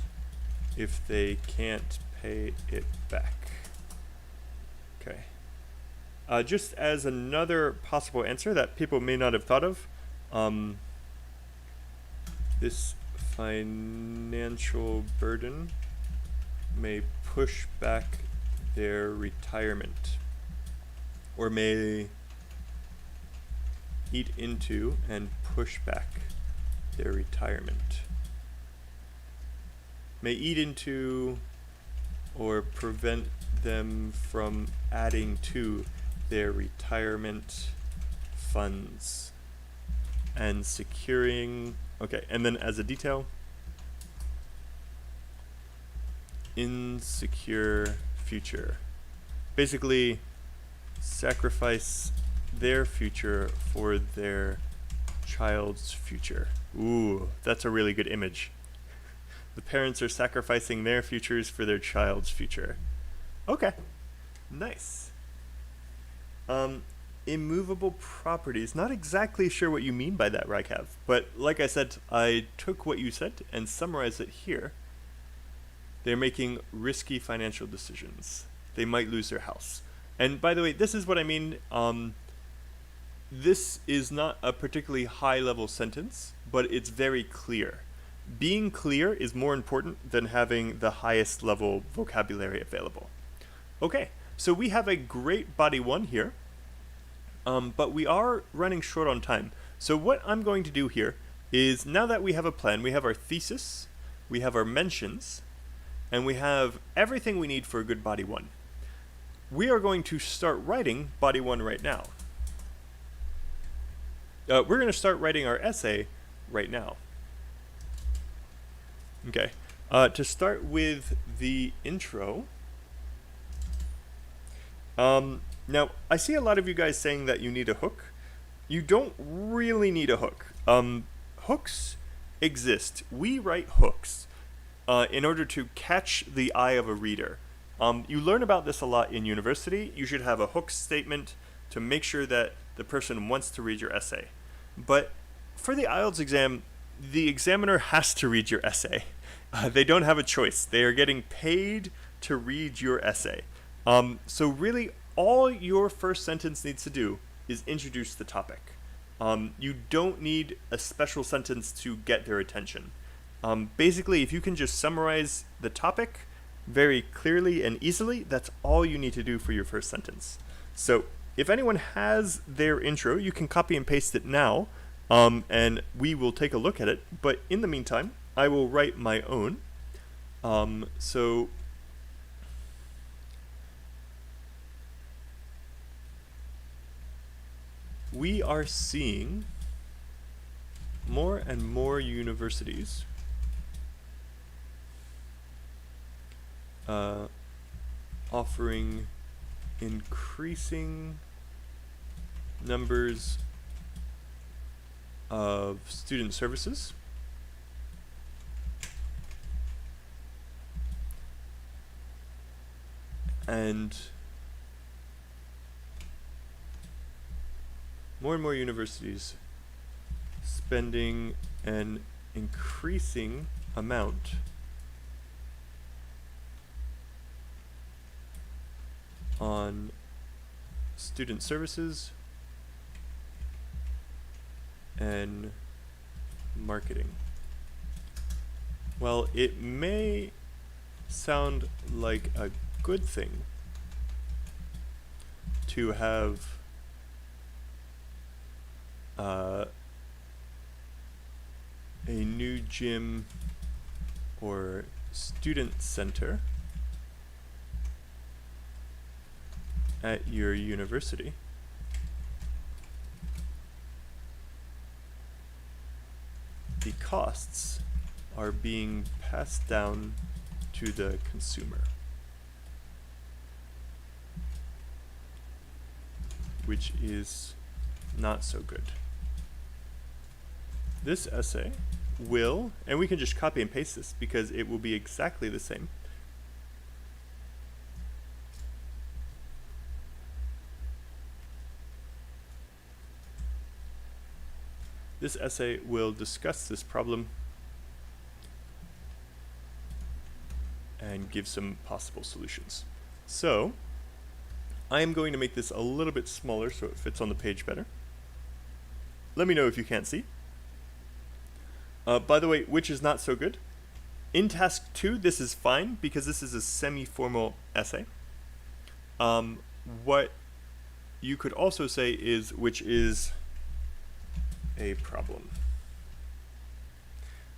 if they can't pay it back. Okay. Just as another possible answer that people may not have thought of, this financial burden may push back their retirement, or may eat into and push back their retirement. May eat into or prevent them from adding to their retirement funds and securing, okay, and then as a detail, insecure future. Basically, sacrifice their future for their child's future. Ooh, that's a really good image. The parents are sacrificing their futures for their child's future. Okay, nice. Immovable properties. Not exactly sure what you mean by that, Rykav, but like I said, I took what you said and summarized it here. They're making risky financial decisions. They might lose their house. And by the way, this is what I mean. This is not a particularly high-level sentence, but it's very clear. Being clear is more important than having the highest level vocabulary available. Okay, so we have a great body 1 here, but we are running short on time. So what I'm going to do here is, now that we have a plan, we have our thesis, we have our mentions, and we have everything we need for a good body 1. We are going to start writing body 1 right now. We're going to start writing our essay right now. Okay, to start with the intro. Now, I see a lot of you guys saying that you need a hook. You don't really need a hook. Hooks exist. We write hooks in order to catch the eye of a reader. You learn about this a lot in university. You should have a hook statement to make sure that the person wants to read your essay. But for the IELTS exam, the examiner has to read your essay. They don't have a choice. They are getting paid to read your essay. So really, all your first sentence needs to do is introduce the topic. You don't need a special sentence to get their attention. Basically, if you can just summarize the topic very clearly and easily, that's all you need to do for your first sentence. So if anyone has their intro, you can copy and paste it now, and we will take a look at it. But in the meantime, I will write my own. So we are seeing more and more universities offering increasing numbers of student services and more universities spending an increasing amount on student services and marketing. Well, it may sound like a good thing to have a new gym or student center at your university. The costs are being passed down to the consumer, which is not so good. This essay will, and we can just copy and paste this because it will be exactly the same. This essay will discuss this problem and give some possible solutions. So I am going to make this a little bit smaller so it fits on the page better. Let me know if you can't see. By the way, which is not so good. In task 2, this is fine because this is a semi-formal essay. What you could also say is which is a problem.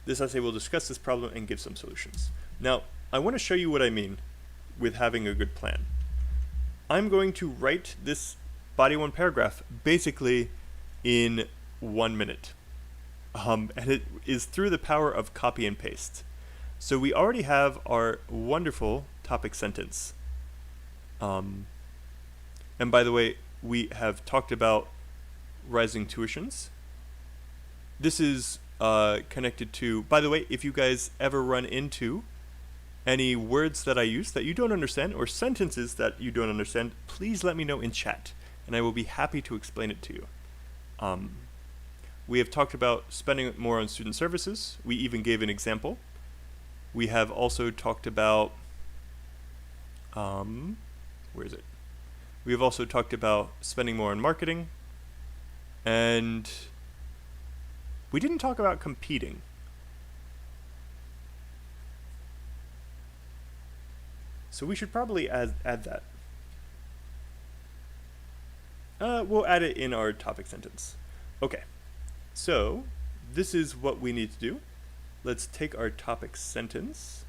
This essay will discuss this problem and give some solutions. Now, I want to show you what I mean with having a good plan. I'm going to write this body 1 paragraph basically in 1 minute. And it is through the power of copy and paste. So we already have our wonderful topic sentence. And by the way, we have talked about rising tuitions. This is connected to, by the way, if you guys ever run into any words that I use that you don't understand or sentences that you don't understand, please let me know in chat and I will be happy to explain it to you. We have talked about spending more on student services. We even gave an example. We have also talked about, where is it? We have also talked about spending more on marketing, and we didn't talk about competing. So we should probably add that. We'll add it in our topic sentence. Okay. So this is what we need to do. Let's take our topic sentence.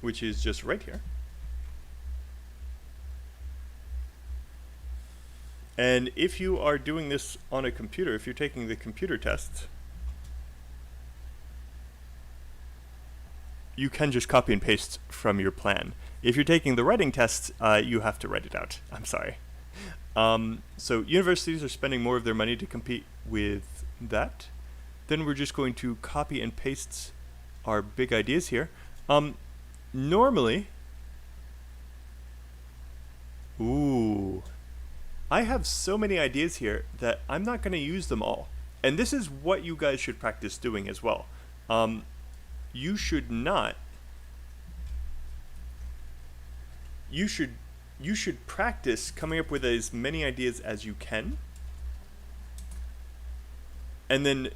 Which is just right here. And if you are doing this on a computer, if you're taking the computer test, you can just copy and paste from your plan. If you're taking the writing test, you have to write it out. I'm sorry. So universities are spending more of their money to compete with that. Then we're just going to copy and paste our big ideas here. Normally, I have so many ideas here that I'm not going to use them all. And this is what you guys should practice doing as well. You should not. You should practice coming up with as many ideas as you can, and then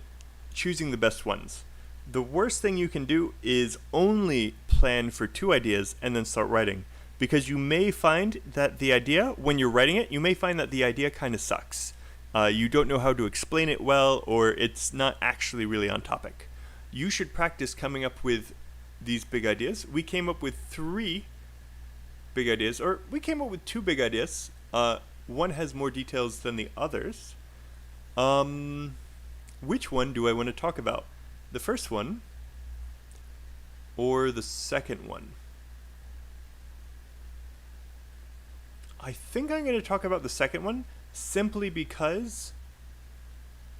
choosing the best ones. The worst thing you can do is only plan for 2 ideas and then start writing, because you may find that the idea, when you're writing it, you may find that the idea kind of sucks. You don't know how to explain it well, or it's not actually really on topic. You should practice coming up with these big ideas. We came up with 3 big ideas, or we came up with 2 big ideas. One has more details than the others. Which one do I want to talk about? The first one or the second one? I think I'm going to talk about the second one simply because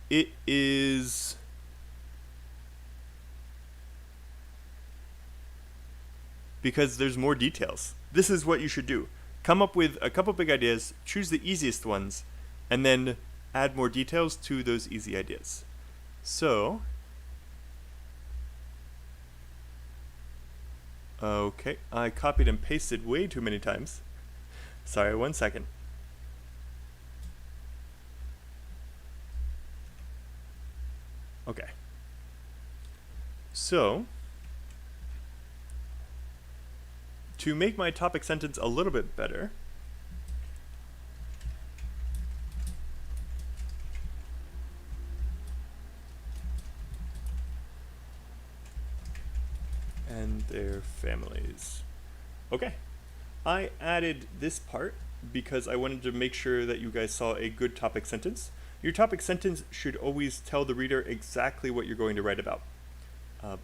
it is because there's more details. This is what you should do. Come up with a couple big ideas, choose the easiest ones, and then add more details to those easy ideas. So, okay, I copied and pasted way too many times. Sorry, 1 second. Okay. So, to make my topic sentence a little bit better, and their families. Okay, I added this part because I wanted to make sure that you guys saw a good topic sentence. Your topic sentence should always tell the reader exactly what you're going to write about.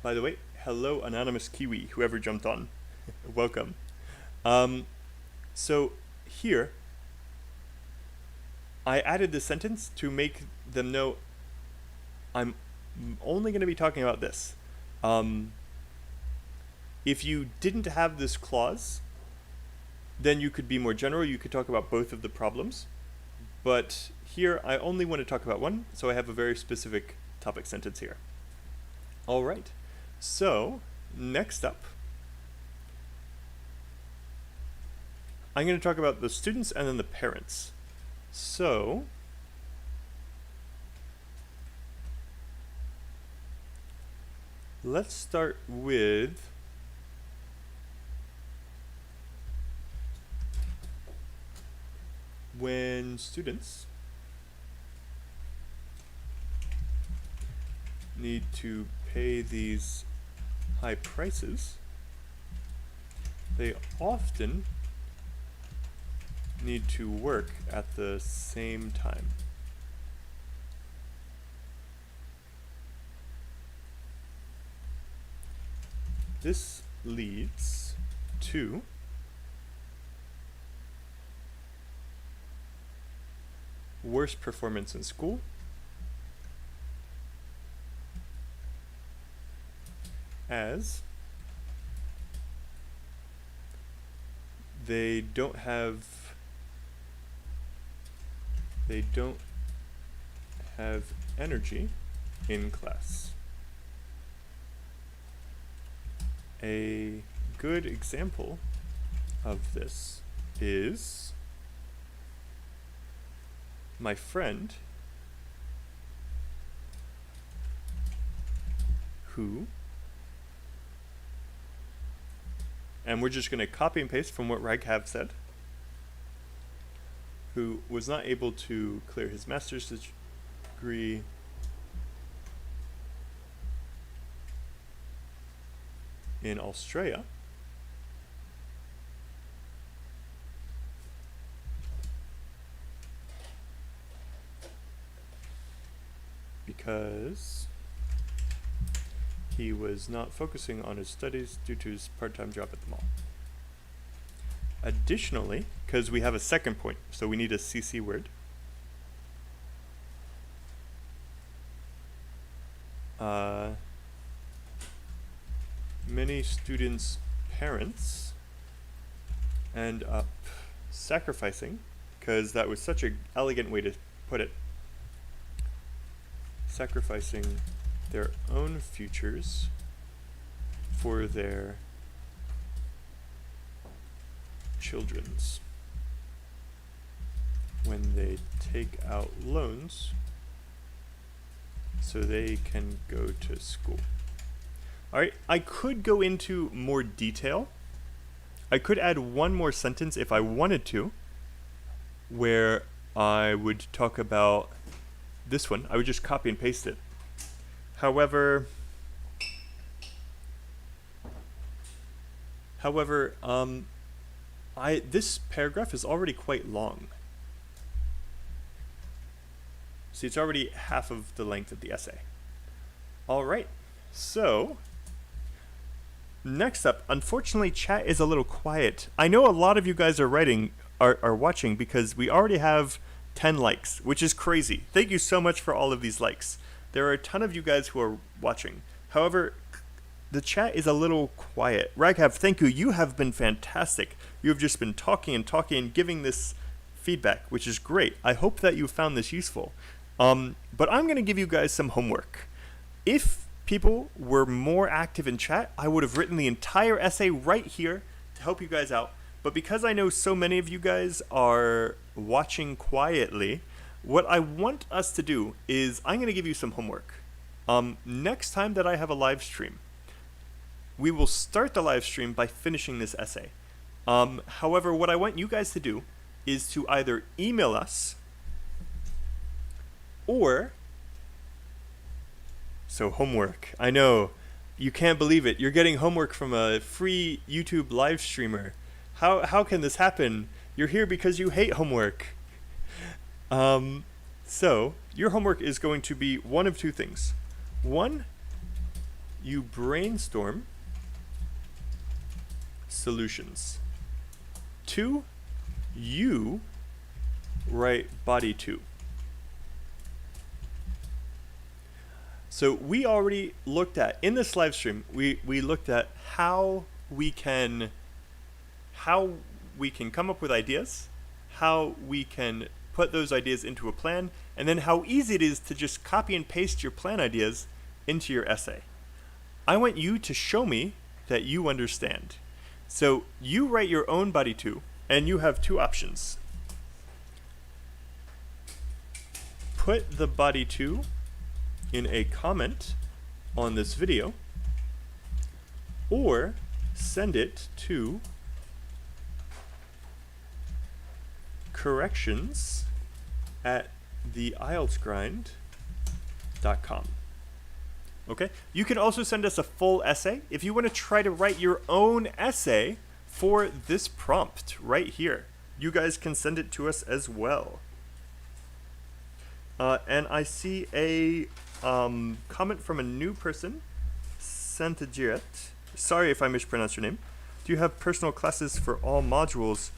By the way, hello anonymous Kiwi, whoever jumped on. Welcome. So here, I added this sentence to make them know I'm only going to be talking about this. If you didn't have this clause, then you could be more general. You could talk about both of the problems. But here, I only want to talk about one, so I have a very specific topic sentence here. All right. So, next up, I'm going to talk about the students and then the parents. So, let's start with when students need to pay these high prices, they often need to work at the same time. This leads to worse performance in school, as they don't have energy in class. A good example of this is my friend who, and we're just going to copy and paste from what Raghav said, who was not able to clear his master's degree in Australia because he was not focusing on his studies due to his part-time job at the mall. Additionally, because we have a second point, so we need a CC word. Many students' parents end up sacrificing, because that was such an elegant way to put it, sacrificing their own futures for their children's when they take out loans so they can go to school. All right, I could go into more detail. I could add one more sentence if I wanted to, where I would talk about this one. I would just copy and paste it. However, this paragraph is already quite long. See, it's already half of the length of the essay. All right, so next up, unfortunately, chat is a little quiet. I know a lot of you guys are watching because we already have 10 likes, which is crazy. Thank you so much for all of these likes. There are a ton of you guys who are watching. However, the chat is a little quiet. Raghav, thank you. You have been fantastic. You have just been talking and talking and giving this feedback, which is great. I hope that you found this useful. But I'm going to give you guys some homework. If people were more active in chat, I would have written the entire essay right here to help you guys out. But because I know so many of you guys are watching quietly, what I want us to do is I'm going to give you some homework. Next time that I have a live stream, we will start the live stream by finishing this essay. However, what I want you guys to do is to either email us or... So homework. I know, you can't believe it. You're getting homework from a free YouTube live streamer. How can this happen? You're here because you hate homework. So your homework is going to be one of two things. One, you brainstorm solutions. Two, you write body 2. So we already looked at, in this live stream, we looked at how we can come up with ideas, how we can put those ideas into a plan, and then how easy it is to just copy and paste your plan ideas into your essay. I want you to show me that you understand. So you write your own body 2, and you have two options. Put the body 2 in a comment on this video, or send it to corrections@IELTSGrind.com. Okay? You can also send us a full essay if you want to try to write your own essay for this prompt right here. You guys can send it to us as well. And I see a comment from a new person, Santajiret. Sorry if I mispronounced your name. Do you have personal classes for all modules?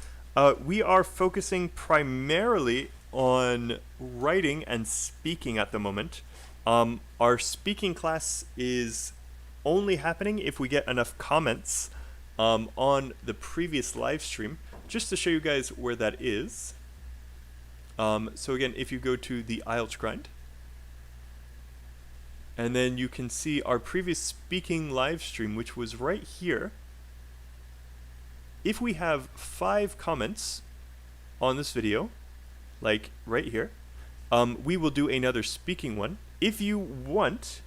We are focusing primarily on writing and speaking at the moment. Our speaking class is only happening if we get enough comments on the previous live stream, just to show you guys where that is. So again, if you go to the IELTS Grind, and then you can see our previous speaking live stream, which was right here. If we have 5 comments on this video, like right here, we will do another speaking one. If you want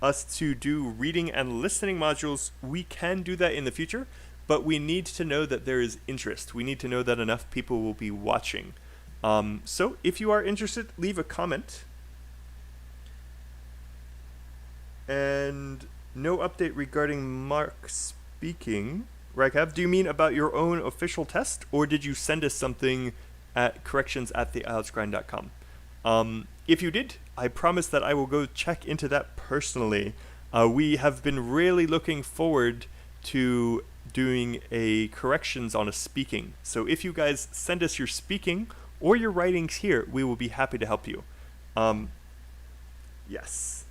us to do reading and listening modules, we can do that in the future, but we need to know that there is interest. We need to know that enough people will be watching. So if you are interested, leave a comment. And no update regarding Mark speaking. Raghav, do you mean about your own official test, or did you send us something at corrections@theieltsgrind.com? If you did, I promise that I will go check into that personally. We have been really looking forward to doing a corrections on a speaking. So if you guys send us your speaking or your writings here, we will be happy to help you. Yes.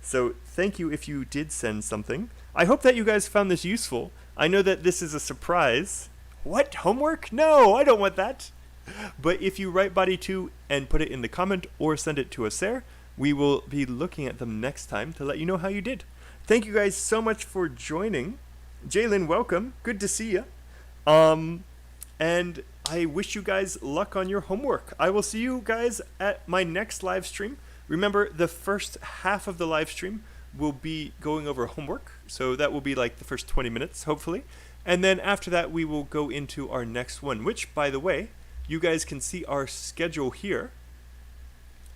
So thank you if you did send something. I hope that you guys found this useful. I know that this is a surprise. What? Homework? No, I don't want that. But if you write body 2 and put it in the comment or send it to us there, we will be looking at them next time to let you know how you did. Thank you guys so much for joining. Jalen, welcome. Good to see you. And I wish you guys luck on your homework. I will see you guys at my next live stream. Remember, the first half of the live stream will be going over homework. So that will be like the first 20 minutes, hopefully. And then after that, we will go into our next one, which, by the way, you guys can see our schedule here.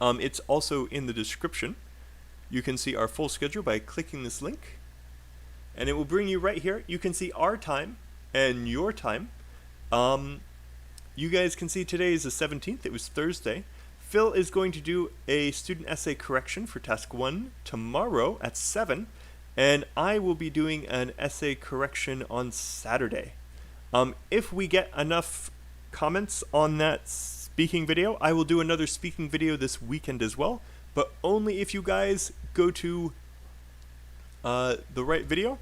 It's also in the description. You can see our full schedule by clicking this link. And it will bring you right here. You can see our time and your time. You guys can see today is the 17th. It was Thursday. Phil is going to do a student essay correction for task 1 tomorrow at 7. And I will be doing an essay correction on Saturday. If we get enough comments on that speaking video, I will do another speaking video this weekend as well, but only if you guys go to the right video,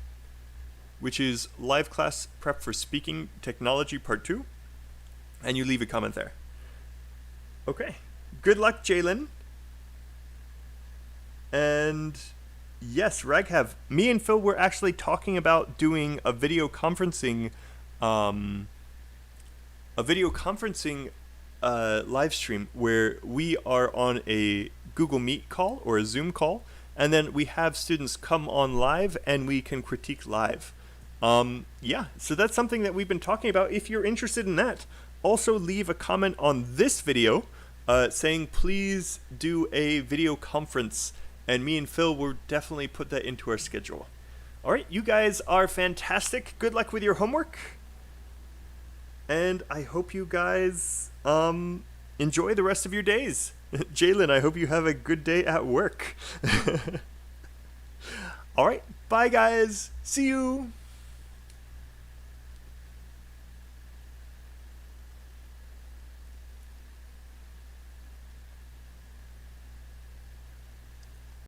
which is Live Class Prep for Speaking Technology Part 2, and you leave a comment there. Okay. Good luck, Jalen. And yes, Raghav, me and Phil were actually talking about doing a video conferencing live stream where we are on a Google Meet call or a Zoom call, and then we have students come on live and we can critique live. Yeah, so that's something that we've been talking about. If you're interested in that, also leave a comment on this video saying please do a video conference, and me and Phil will definitely put that into our schedule. All right, you guys are fantastic. Good luck with your homework. and I hope you guys enjoy the rest of your days. Jalen, I hope you have a good day at work. All right, bye guys. See you.